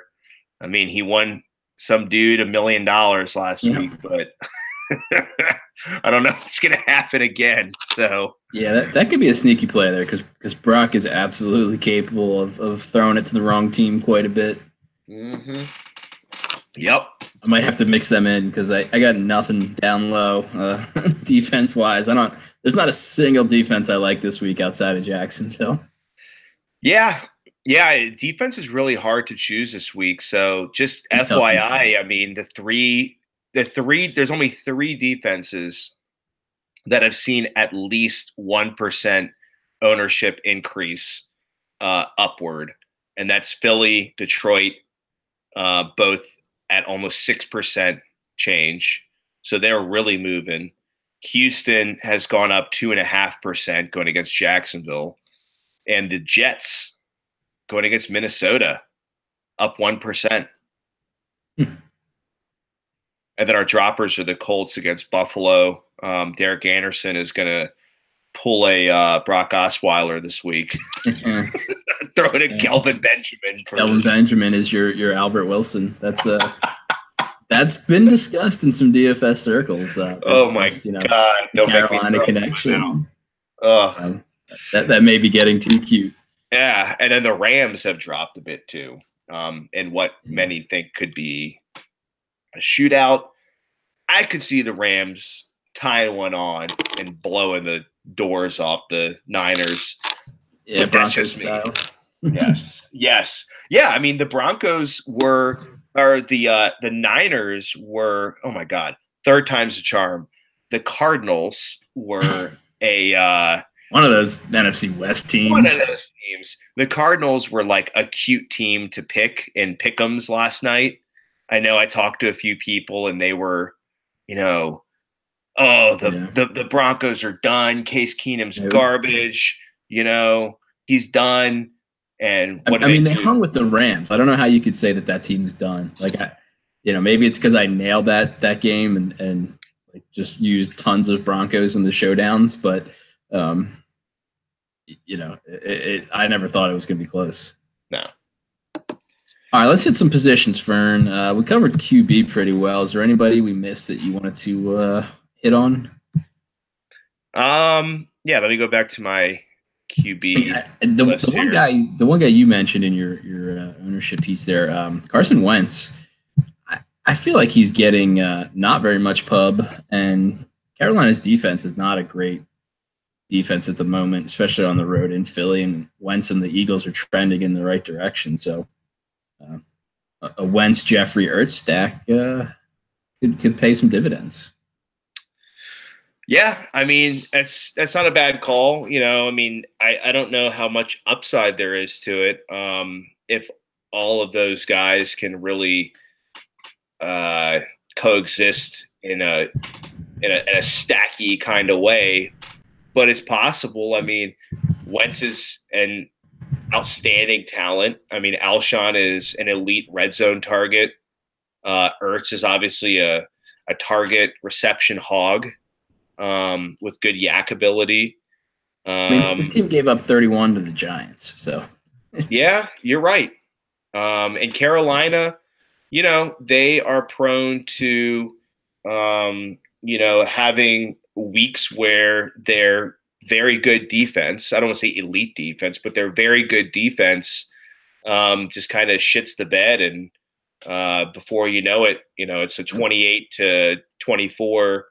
S2: I mean, he won some dude $1 million last week, but I don't know if it's going to happen again. So
S1: yeah, that could be a sneaky play there because Brock is absolutely capable of throwing it to the wrong team quite a bit.
S2: Mm-hmm. Yep.
S1: I might have to mix them in because I got nothing down low defense wise. There's not a single defense I like this week outside of Jacksonville.
S2: Yeah. Defense is really hard to choose this week. So just FYI, I mean, there's only 3 defenses that have seen at least 1% ownership increase upward. And that's Philly, Detroit, both at almost 6% change. So they're really moving. Houston has gone up 2.5% going against Jacksonville. And the Jets going against Minnesota up 1%. And then our droppers are the Colts against Buffalo. Derek Anderson is going to pull a Brock Osweiler this week. Throw it at Kelvin Benjamin.
S1: Kelvin Benjamin is your Albert Wilson. That's been discussed in some DFS circles.
S2: Oh my God!
S1: Carolina connection. That may be getting too cute.
S2: Yeah, and then the Rams have dropped a bit too, and what many think could be a shootout. I could see the Rams tying one on and blowing the doors off the Niners.
S1: Yeah, Broncos style.
S2: Yes. Yeah, I mean the the Niners were, oh my God, third time's a charm. The Cardinals were
S1: one of those NFC West teams.
S2: One of those teams. The Cardinals were like a cute team to pick in pick'ems last night. I know I talked to a few people and they were, oh,
S1: Yeah.
S2: the Broncos are done. Case Keenum's
S1: Nope.
S2: garbage. He's done. And what do
S1: I
S2: they
S1: mean, they
S2: do?
S1: hung with the Rams. I don't know how you could say that that team is done. Like, maybe it's because I nailed that game and like just used tons of Broncos in the showdowns, but um, I never thought it was going to be close.
S2: No.
S1: All right, let's hit some positions, Fern. We covered QB pretty well. Is there anybody we missed that you wanted to hit on?
S2: Yeah, let me go back to my QB list
S1: The one
S2: here.
S1: guy you mentioned in your ownership piece there, Carson Wentz. I feel like he's getting not very much pub, and Carolina's defense is not a great defense at the moment, especially on the road in Philly. And Wentz and the Eagles are trending in the right direction. So uh, a Wentz Jeffrey Ertz stack could pay some dividends.
S2: Yeah, I mean that's not a bad call. I mean I don't know how much upside there is to it. If all of those guys can really coexist in a stacky kind of way, but it's possible. I mean, Wentz is an outstanding talent. I mean, Alshon is an elite red zone target. Ertz is obviously a target reception hog with good yak ability.
S1: I mean, this team gave up 31 to the Giants. So,
S2: yeah, you're right. And Carolina, they are prone to, having weeks where they're very good defense. I don't want to say elite defense, but they're very good defense. Just kind of shits the bed, and before you know it, it's a 28-24,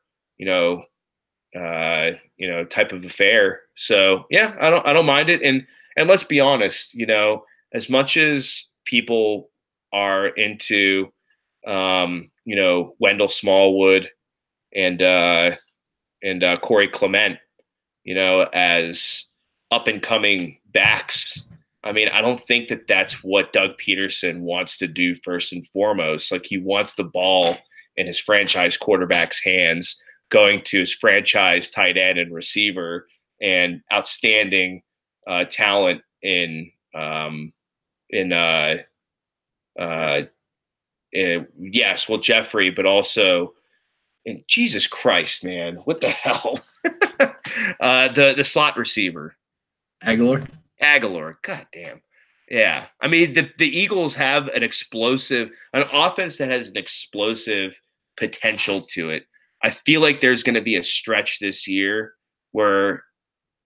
S2: type of affair. So yeah, I don't mind it. And let's be honest, as much as people are into, Wendell Smallwood and Corey Clement, as up and coming backs. I mean, I don't think that that's what Doug Peterson wants to do first and foremost. Like, he wants the ball in his franchise quarterback's hands, going to his franchise tight end and receiver, and outstanding talent in yes, well, Jeffrey, but also in Jesus Christ, man, what the hell? The slot receiver.
S1: Aguilar.
S2: God damn. Yeah. I mean, the Eagles have an offense that has an explosive potential to it. I feel like there's going to be a stretch this year where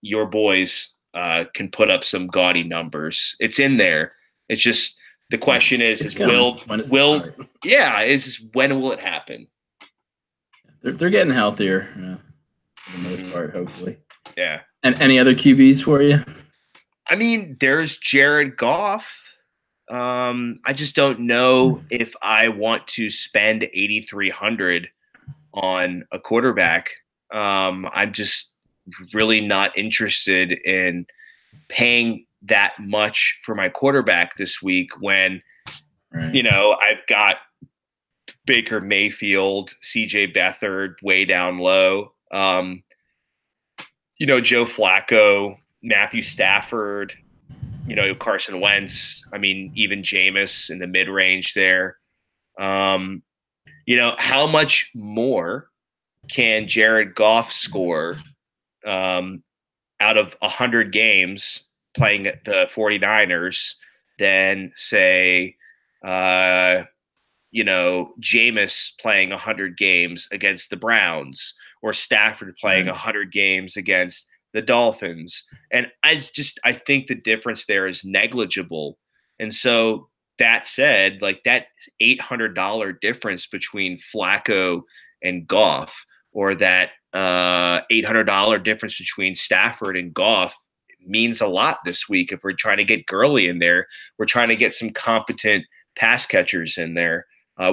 S2: your boys can put up some gaudy numbers. It's in there. It's just the question is when will it happen?
S1: They're getting healthier for the most part, hopefully.
S2: Yeah.
S1: And any other QBs for you?
S2: I mean, there's Jared Goff. I just don't know if I want to spend $8,300 on a quarterback. I'm just really not interested in paying that much for my quarterback this week when, I've got Baker Mayfield, CJ Beathard way down low. Joe Flacco, Matthew Stafford, Carson Wentz. I mean, even Jameis in the mid-range there. How much more can Jared Goff score out of 100 games playing at the 49ers than, say, Jameis playing 100 games against the Browns, or Stafford playing 100 games against the Dolphins? And I think the difference there is negligible. And so that said, like, that $800 difference between Flacco and Goff, or that $800 difference between Stafford and Goff, means a lot this week. If we're trying to get Gurley in there, we're trying to get some competent pass catchers in there.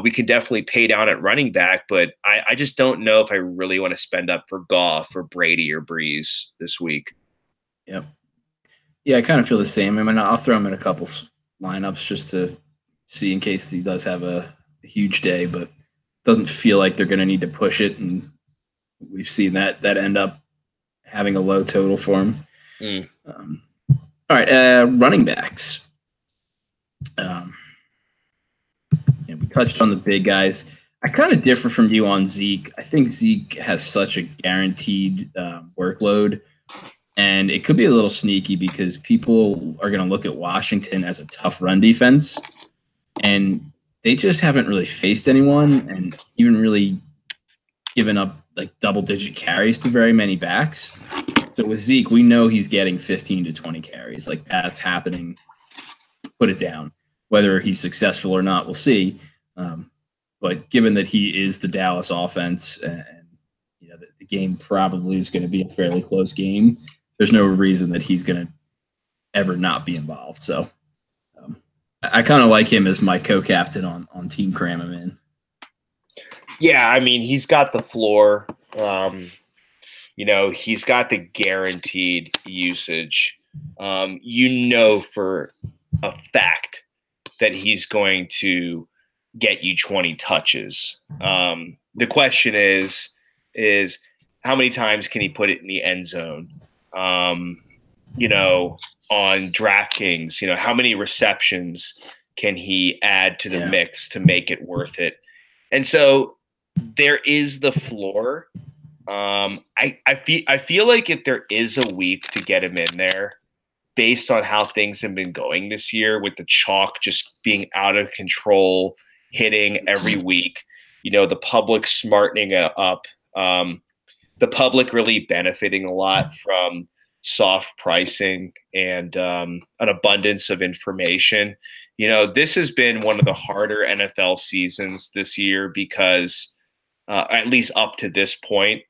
S2: We can definitely pay down at running back, but I just don't know if I really want to spend up for Goff or Brady or Breeze this week.
S1: Yep. Yeah, I kind of feel the same. I mean, I'll throw him in a couple lineups just to see in case he does have a huge day, but it doesn't feel like they're going to need to push it. And we've seen that end up having a low total for him. All right, running backs. We touched on the big guys. I kind of differ from you on Zeke. I think Zeke has such a guaranteed workload, and it could be a little sneaky because people are going to look at Washington as a tough run defense, and they just haven't really faced anyone and even really given up like double-digit carries to very many backs. So with Zeke, we know he's getting 15 to 20 carries. Like, that's happening. Put it down. Whether he's successful or not, we'll see. But given that he is the Dallas offense, and the game probably is going to be a fairly close game, there's no reason that he's going to ever not be involved. So I kind of like him as my co-captain on Team Cram him in.
S2: Yeah, I mean, he's got the floor. He's got the guaranteed usage. For a fact that he's going to get you 20 touches. The question is how many times can he put it in the end zone? On DraftKings, how many receptions can he add to the mix to make it worth it? And so there is the floor. I feel like if there is a week to get him in there, based on how things have been going this year, with the chalk just being out of control, hitting every week, the public smartening up, the public really benefiting a lot from soft pricing and an abundance of information. This has been one of the harder NFL seasons this year because, at least up to this point,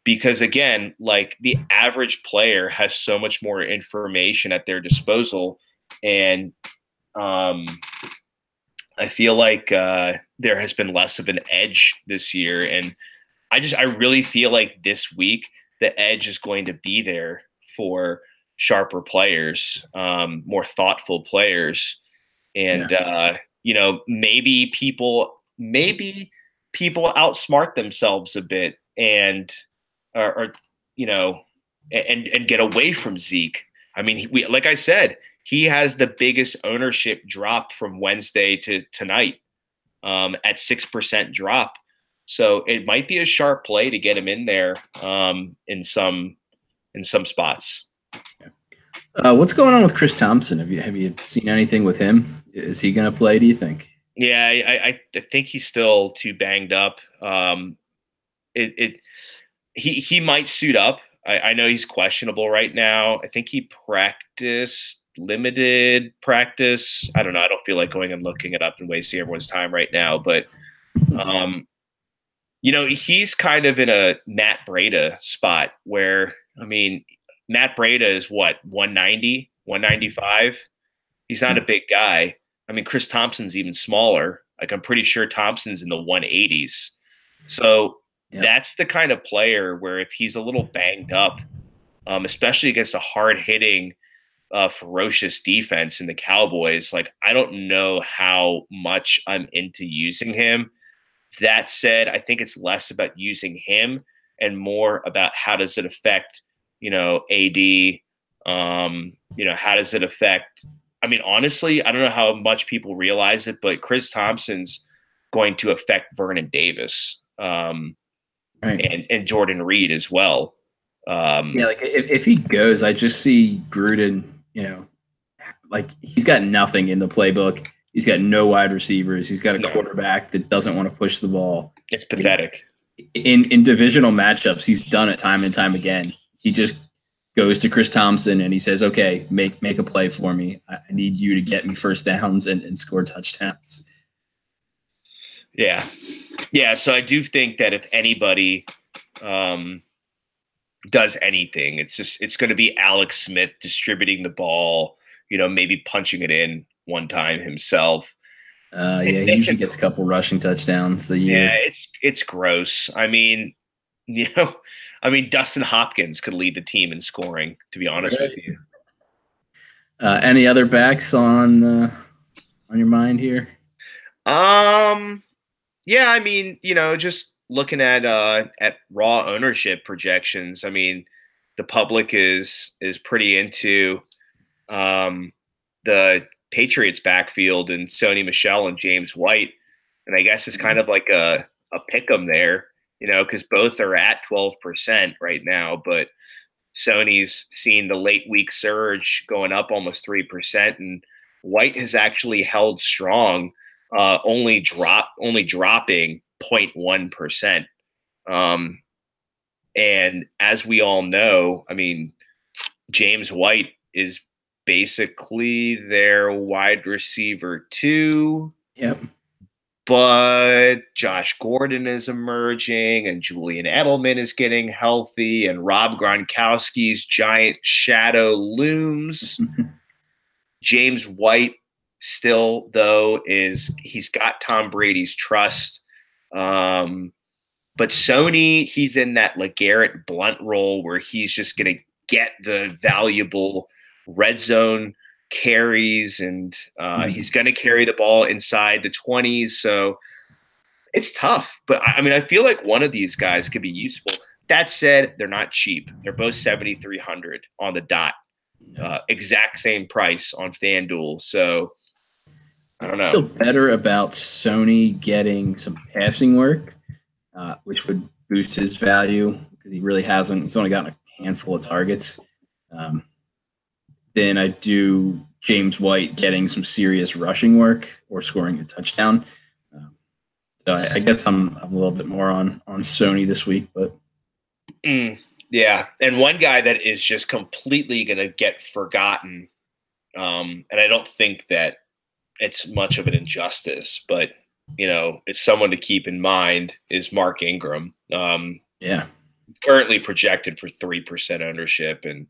S2: because again, like, the average player has so much more information at their disposal. And I feel like there has been less of an edge this year. And I really feel like this week, the edge is going to be there for sharper players, more thoughtful players. And, maybe people outsmart themselves a bit and get away from Zeke. I mean, like I said, he has the biggest ownership drop from Wednesday to tonight, at 6% drop. So it might be a sharp play to get him in there in some spots.
S1: What's going on with Chris Thompson? Have you seen anything with him? Is he going to play, do you think?
S2: Yeah, I think he's still too banged up. He might suit up. I know he's questionable right now. I think he practiced limited practice. I don't know. I don't feel like going and looking it up and wasting everyone's time right now. But, he's kind of in a Matt Breida spot where, I mean, Matt Breida is what, 190, 195? He's not a big guy. I mean, Chris Thompson's even smaller. Like, I'm pretty sure Thompson's in the 180s. So that's the kind of player where if he's a little banged up, especially against a hard-hitting, ferocious defense in the Cowboys, like, I don't know how much I'm into using him. That said, I think it's less about using him and more about how does it affect, AD, how does it affect – I mean, honestly, I don't know how much people realize it, but Chris Thompson's going to affect Vernon Davis and Jordan Reed as well.
S1: Like if he goes, I just see Gruden, like, he's got nothing in the playbook. He's got no wide receivers. He's got a quarterback that doesn't want to push the ball.
S2: It's pathetic.
S1: In divisional matchups, he's done it time and time again. He just goes to Chris Thompson and he says, okay, make a play for me. I need you to get me first downs and score touchdowns.
S2: Yeah. Yeah. So I do think that if anybody does anything, it's going to be Alex Smith distributing the ball, maybe punching it in one time himself.
S1: He usually gets a couple rushing touchdowns a year.
S2: Yeah, it's gross. I mean, Dustin Hopkins could lead the team in scoring, to be honest with you.
S1: Any other backs on your mind here?
S2: Yeah, I mean, just looking at raw ownership projections, I mean, the public is pretty into the Patriots backfield and Sony Michel and James White, and I guess it's kind of like a pick 'em there, because both are at 12% right now, but Sony's seen the late week surge going up almost 3%, and White has actually held strong, only dropping 0.1%. And as we all know, I mean, James White is basically their wide receiver too.
S1: Yep.
S2: But Josh Gordon is emerging, and Julian Edelman is getting healthy, and Rob Gronkowski's giant shadow looms. James White still, though, he's got Tom Brady's trust. But Sony, he's in that LeGarrette Blount role where he's just going to get the valuable red zone carries, and he's going to carry the ball inside the 20s. So it's tough. But I mean, I feel like one of these guys could be useful. That said, they're not cheap. They're both 7,300 on the dot. Exact same price on FanDuel. So I don't know.
S1: I feel better about Sony getting some passing work, which would boost his value because he really hasn't. He's only gotten a handful of targets. Then I do James White getting some serious rushing work or scoring a touchdown. So I guess I'm a little bit more on Sony this week, but
S2: yeah. And one guy that is just completely going to get forgotten, and I don't think that it's much of an injustice, but it's someone to keep in mind, is Mark Ingram.
S1: Yeah,
S2: currently projected for 3% ownership, and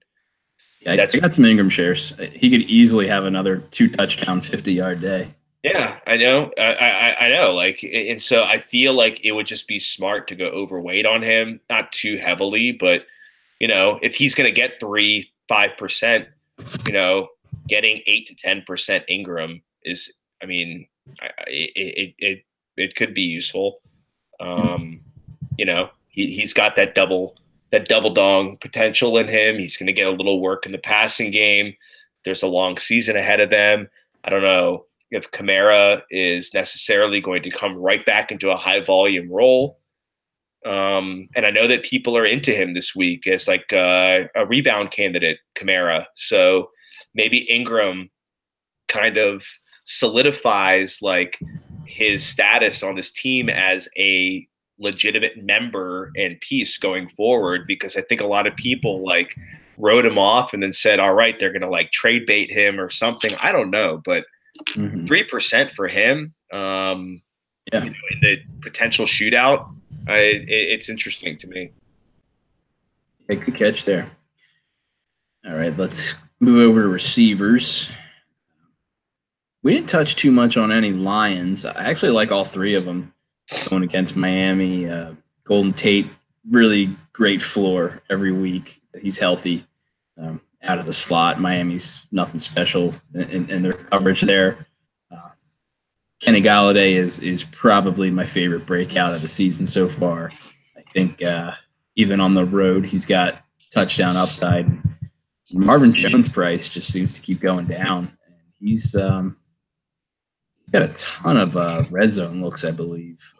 S1: I got some Ingram shares. He could easily have another 2-touchdown, 50-yard day.
S2: Yeah, I know. I know. Like, and so I feel like it would just be smart to go overweight on him, not too heavily, but if he's going to get 3-5%, getting 8 to 10% Ingram is, I mean, it could be useful. He's got that double dong potential in him. He's going to get a little work in the passing game. There's a long season ahead of them. I don't know if Kamara is necessarily going to come right back into a high volume role. And I know that people are into him this week as like a rebound candidate, Kamara. So maybe Ingram kind of solidifies like his status on this team as a legitimate member and piece going forward, because I think a lot of people like wrote him off and then said, all right, they're going to like trade bait him or something. I don't know, but 3% for him, in the potential shootout, it's interesting to me.
S1: Hey, good catch there. All right, let's move over to receivers. We didn't touch too much on any Lions. I actually like all three of them going against Miami. Golden Tate, really great floor every week. He's healthy. Out of the slot, Miami's nothing special in their coverage there. Kenny Golladay is probably my favorite breakout of the season so far. I think even on the road, he's got touchdown upside. Marvin Jones' price just seems to keep going down. He's got a ton of red zone looks, I believe.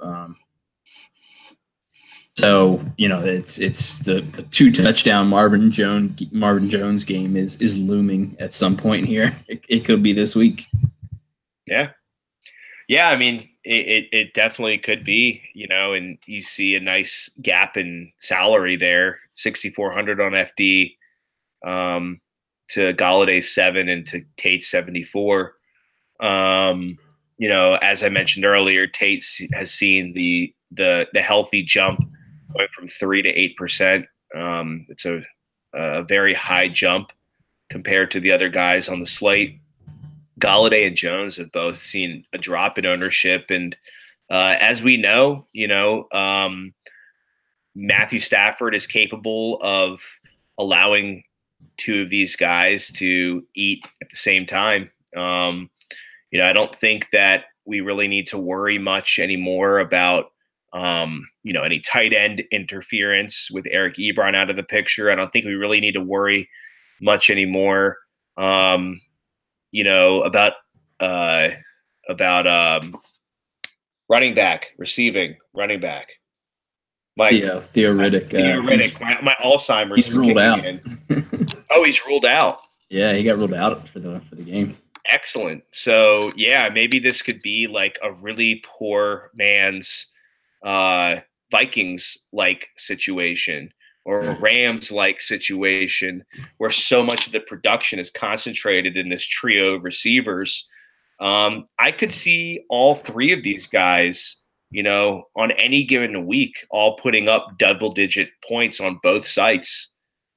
S1: So it's the 2-touchdown Marvin Jones game is looming at some point here. It could be this week.
S2: Yeah. I mean, it definitely could be. And you see a nice gap in salary there, 6,400 on FD, to Galladay's 7 and to Tate's 74. As I mentioned earlier, Tate has seen the healthy jump going from 3 to 8%. It's a very high jump compared to the other guys on the slate. Golladay and Jones have both seen a drop in ownership, and as we know, Matthew Stafford is capable of allowing two of these guys to eat at the same time. I don't think that we really need to worry much anymore about
S3: any tight end interference with Eric Ebron out of the picture. I don't think we really need to worry much anymore. About running back, receiving running back.
S1: Theo Riddick.
S3: Theo Riddick. My Alzheimer's
S1: is ruled out.
S3: Oh, he's ruled out.
S1: Yeah, he got ruled out for the game.
S3: Excellent. So yeah, maybe this could be like a really poor man's Vikings like situation or a Rams like situation where so much of the production is concentrated in this trio of receivers. I could see all three of these guys, on any given week, all putting up double-digit points on both sites.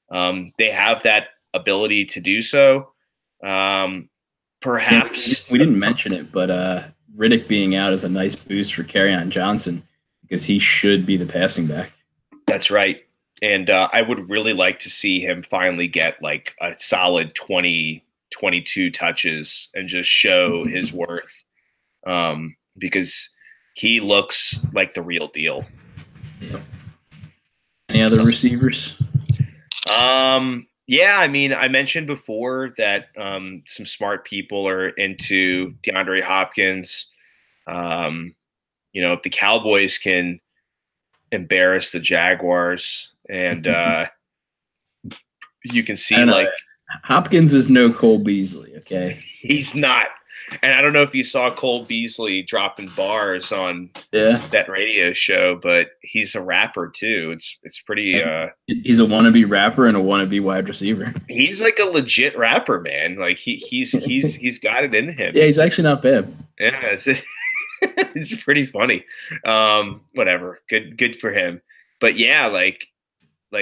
S3: They have that ability to do so. Perhaps
S1: we didn't mention it, but Riddick being out is a nice boost for Kerryon Johnson because he should be the passing back.
S3: That's right. And I would really like to see him finally get like a solid 20, 22 touches and just show his worth because he looks like the real deal.
S1: Yeah. Any other receivers?
S3: Yeah, I mean, I mentioned before that some smart people are into DeAndre Hopkins. If the Cowboys can embarrass the Jaguars and you can see like
S1: Hopkins is no Cole Beasley, okay?
S3: He's not. And I don't know if you saw Cole Beasley dropping bars on that radio show, but he's a rapper too. It's pretty
S1: he's a wannabe rapper and a wannabe wide receiver.
S3: He's like a legit rapper, man. Like he's got it in him.
S1: Yeah, he's actually not bad.
S3: Yeah, it's pretty funny. Whatever. Good for him. But yeah, like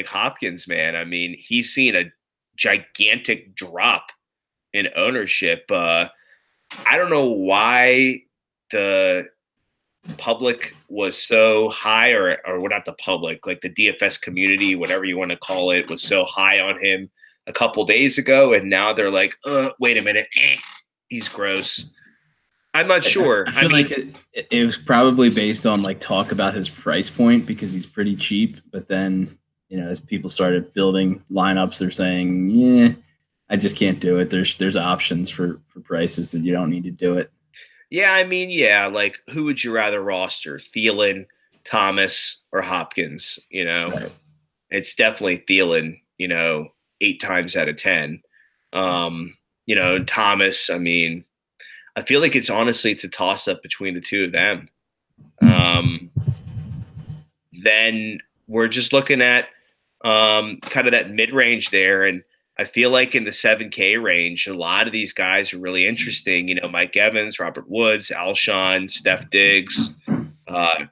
S3: Hopkins, man. I mean, he's seen a gigantic drop in ownership. I don't know why the public was so high, or not the public, like the DFS community, whatever you want to call it, was so high on him a couple days ago, and now they're like, wait a minute, he's gross. I'm not sure.
S1: I feel like it was probably based on like talk about his price point because he's pretty cheap, but then as people started building lineups, they're saying, yeah, I just can't do it. There's options for prices that you don't need to do it.
S3: Yeah, I mean, yeah, like who would you rather roster? Thielen, Thomas, or Hopkins?
S1: Right.
S3: It's definitely Thielen, 8 times out of 10. Thomas, I mean, I feel like it's a toss-up between the two of them. Then we're just looking at kind of that mid-range there, and I feel like in the 7K range, a lot of these guys are really interesting. Mike Evans, Robert Woods, Alshon, Steph Diggs,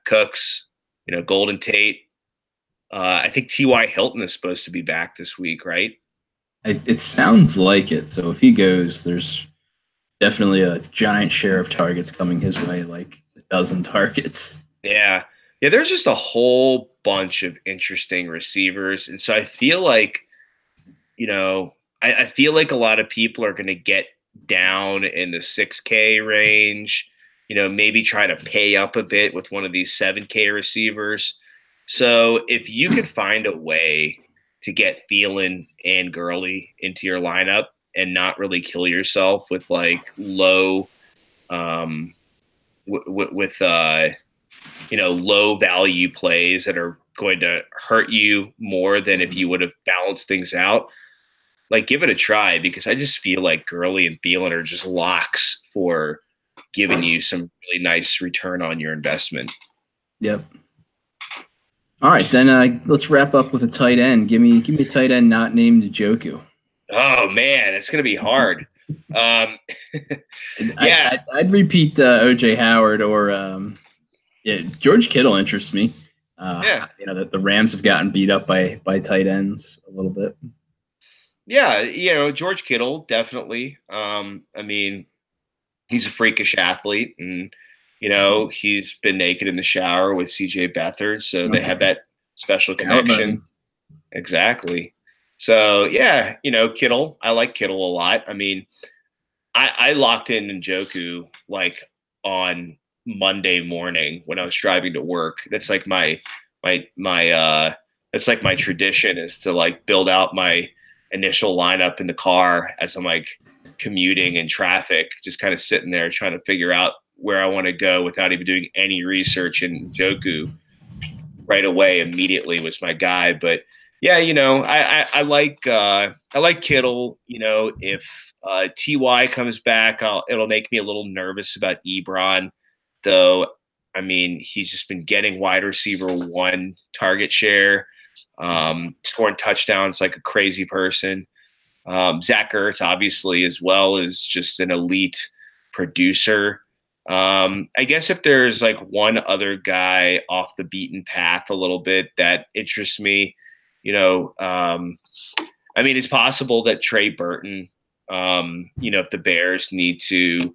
S3: Cooks, Golden Tate. I think T.Y. Hilton is supposed to be back this week, right?
S1: It sounds like it. So if he goes, there's definitely a giant share of targets coming his way, like a dozen targets.
S3: Yeah. Yeah, there's just a whole bunch of interesting receivers. And so I feel like, I feel like a lot of people are going to get down in the 6K range, maybe try to pay up a bit with one of these 7K receivers. So if you could find a way to get Thielen and Gurley into your lineup and not really kill yourself with like low, low value plays that are going to hurt you more than if you would have balanced things out, like give it a try, because I just feel like Gurley and Thielen are just locks for giving you some really nice return on your investment.
S1: Yep. All right, then let's wrap up with a tight end. Give me a tight end not named Njoku.
S3: Oh man, it's gonna be hard.
S1: Yeah, I'd repeat OJ Howard or George Kittle interests me. The Rams have gotten beat up by tight ends a little bit.
S3: Yeah, George Kittle definitely. I mean, he's a freakish athlete, and he's been naked in the shower with CJ Beathard, so they have that special connection. Exactly. So yeah, Kittle. I like Kittle a lot. I mean, I locked in Njoku like on Monday morning when I was driving to work. That's like my that's like my tradition, is to like build out my initial lineup in the car as I'm like commuting in traffic, just kind of sitting there trying to figure out where I want to go without even doing any research. And Njoku right away immediately was my guy. But yeah, I like Kittle. If Ty comes back, it'll make me a little nervous about Ebron, though. I mean, he's just been getting wide receiver 1 target share, scoring touchdowns like a crazy person. Zach Ertz, obviously, as well, is just an elite producer. I guess if there's like one other guy off the beaten path a little bit that interests me, I mean, it's possible that Trey Burton, if the Bears need to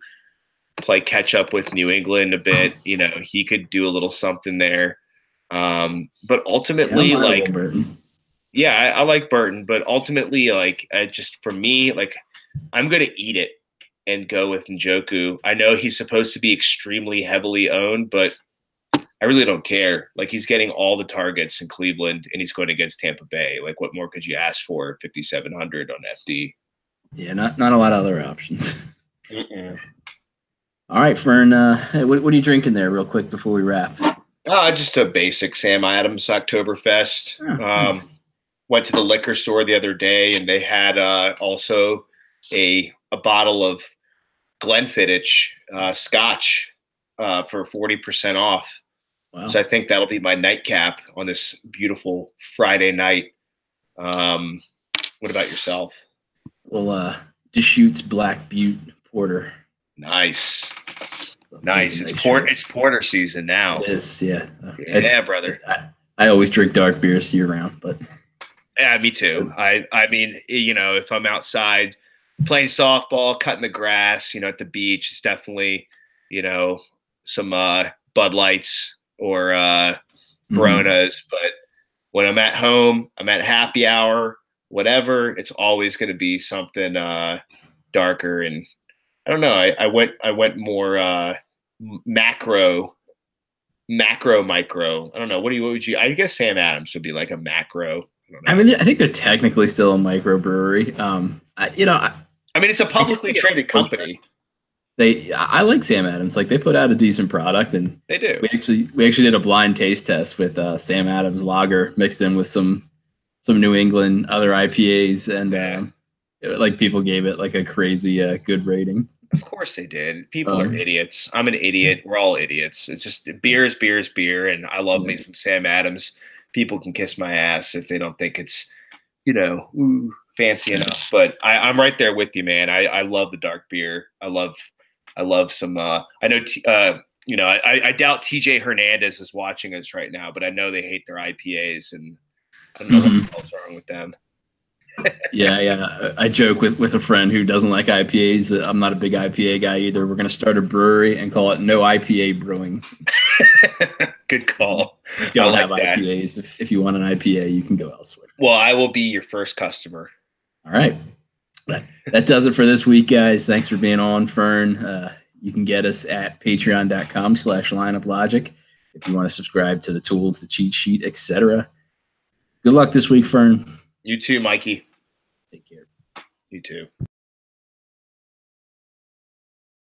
S3: play catch up with New England a bit, he could do a little something there. But ultimately, I like Burton, but ultimately, just for me, I'm going to eat it and go with Njoku. I know he's supposed to be extremely heavily owned, but I really don't care. Like, he's getting all the targets in Cleveland, and he's going against Tampa Bay. Like, what more could you ask for? 5,700 on FD.
S1: Yeah, not a lot of other options. All right, Fern. What are you drinking there, real quick, before we wrap?
S3: Just a basic Sam Adams Oktoberfest.
S1: Nice.
S3: Went to the liquor store the other day, and they had also a bottle of Glenfiddich Scotch for 40% off.
S1: Wow.
S3: So I think that'll be my nightcap on this beautiful Friday night. What about yourself?
S1: Well, Deschutes Black Butte Porter.
S3: Nice. It's porter season now.
S1: It is, yeah.
S3: Yeah, brother.
S1: I always drink dark beers year round, but
S3: yeah, me too. I mean, if I'm outside playing softball, cutting the grass, at the beach, it's definitely, some Bud Lights or Coronas. But when I'm at home, I'm at happy hour, whatever, it's always going to be something darker. And I don't know. I went more macro. I don't know. What would you? I guess Sam Adams would be like a macro.
S1: I mean, I think they're technically still a microbrewery.
S3: I mean, it's a publicly traded company.
S1: I like Sam Adams. Like, they put out a decent product, and
S3: they do.
S1: We actually did a blind taste test with Sam Adams lager mixed in with some New England other IPAs, and people gave it like a crazy good rating.
S3: Of course they did. People are idiots. I'm an idiot. We're all idiots. It's just beer is beer, and I love me some Sam Adams. People can kiss my ass if they don't think it's, fancy enough. But I'm right there with you, man. I love the dark beer. I love some. I know. I doubt TJ Hernandez is watching us right now, but I know they hate their IPAs, and I don't know what else wrong with them.
S1: Yeah. I joke with a friend who doesn't like IPAs. I'm not a big IPA guy either. We're going to start a brewery and call it No IPA Brewing.
S3: Good call.
S1: Don't have IPAs. If you want an IPA, you can go elsewhere.
S3: Well, I will be your first customer.
S1: All right. That does it for this week, guys. Thanks for being on, Fern. You can get us at patreon.com/lineuplogic if you want to subscribe to the tools, the cheat sheet, etc. Good luck this week, Fern.
S3: You too, Mikey.
S1: Take care.
S3: You too.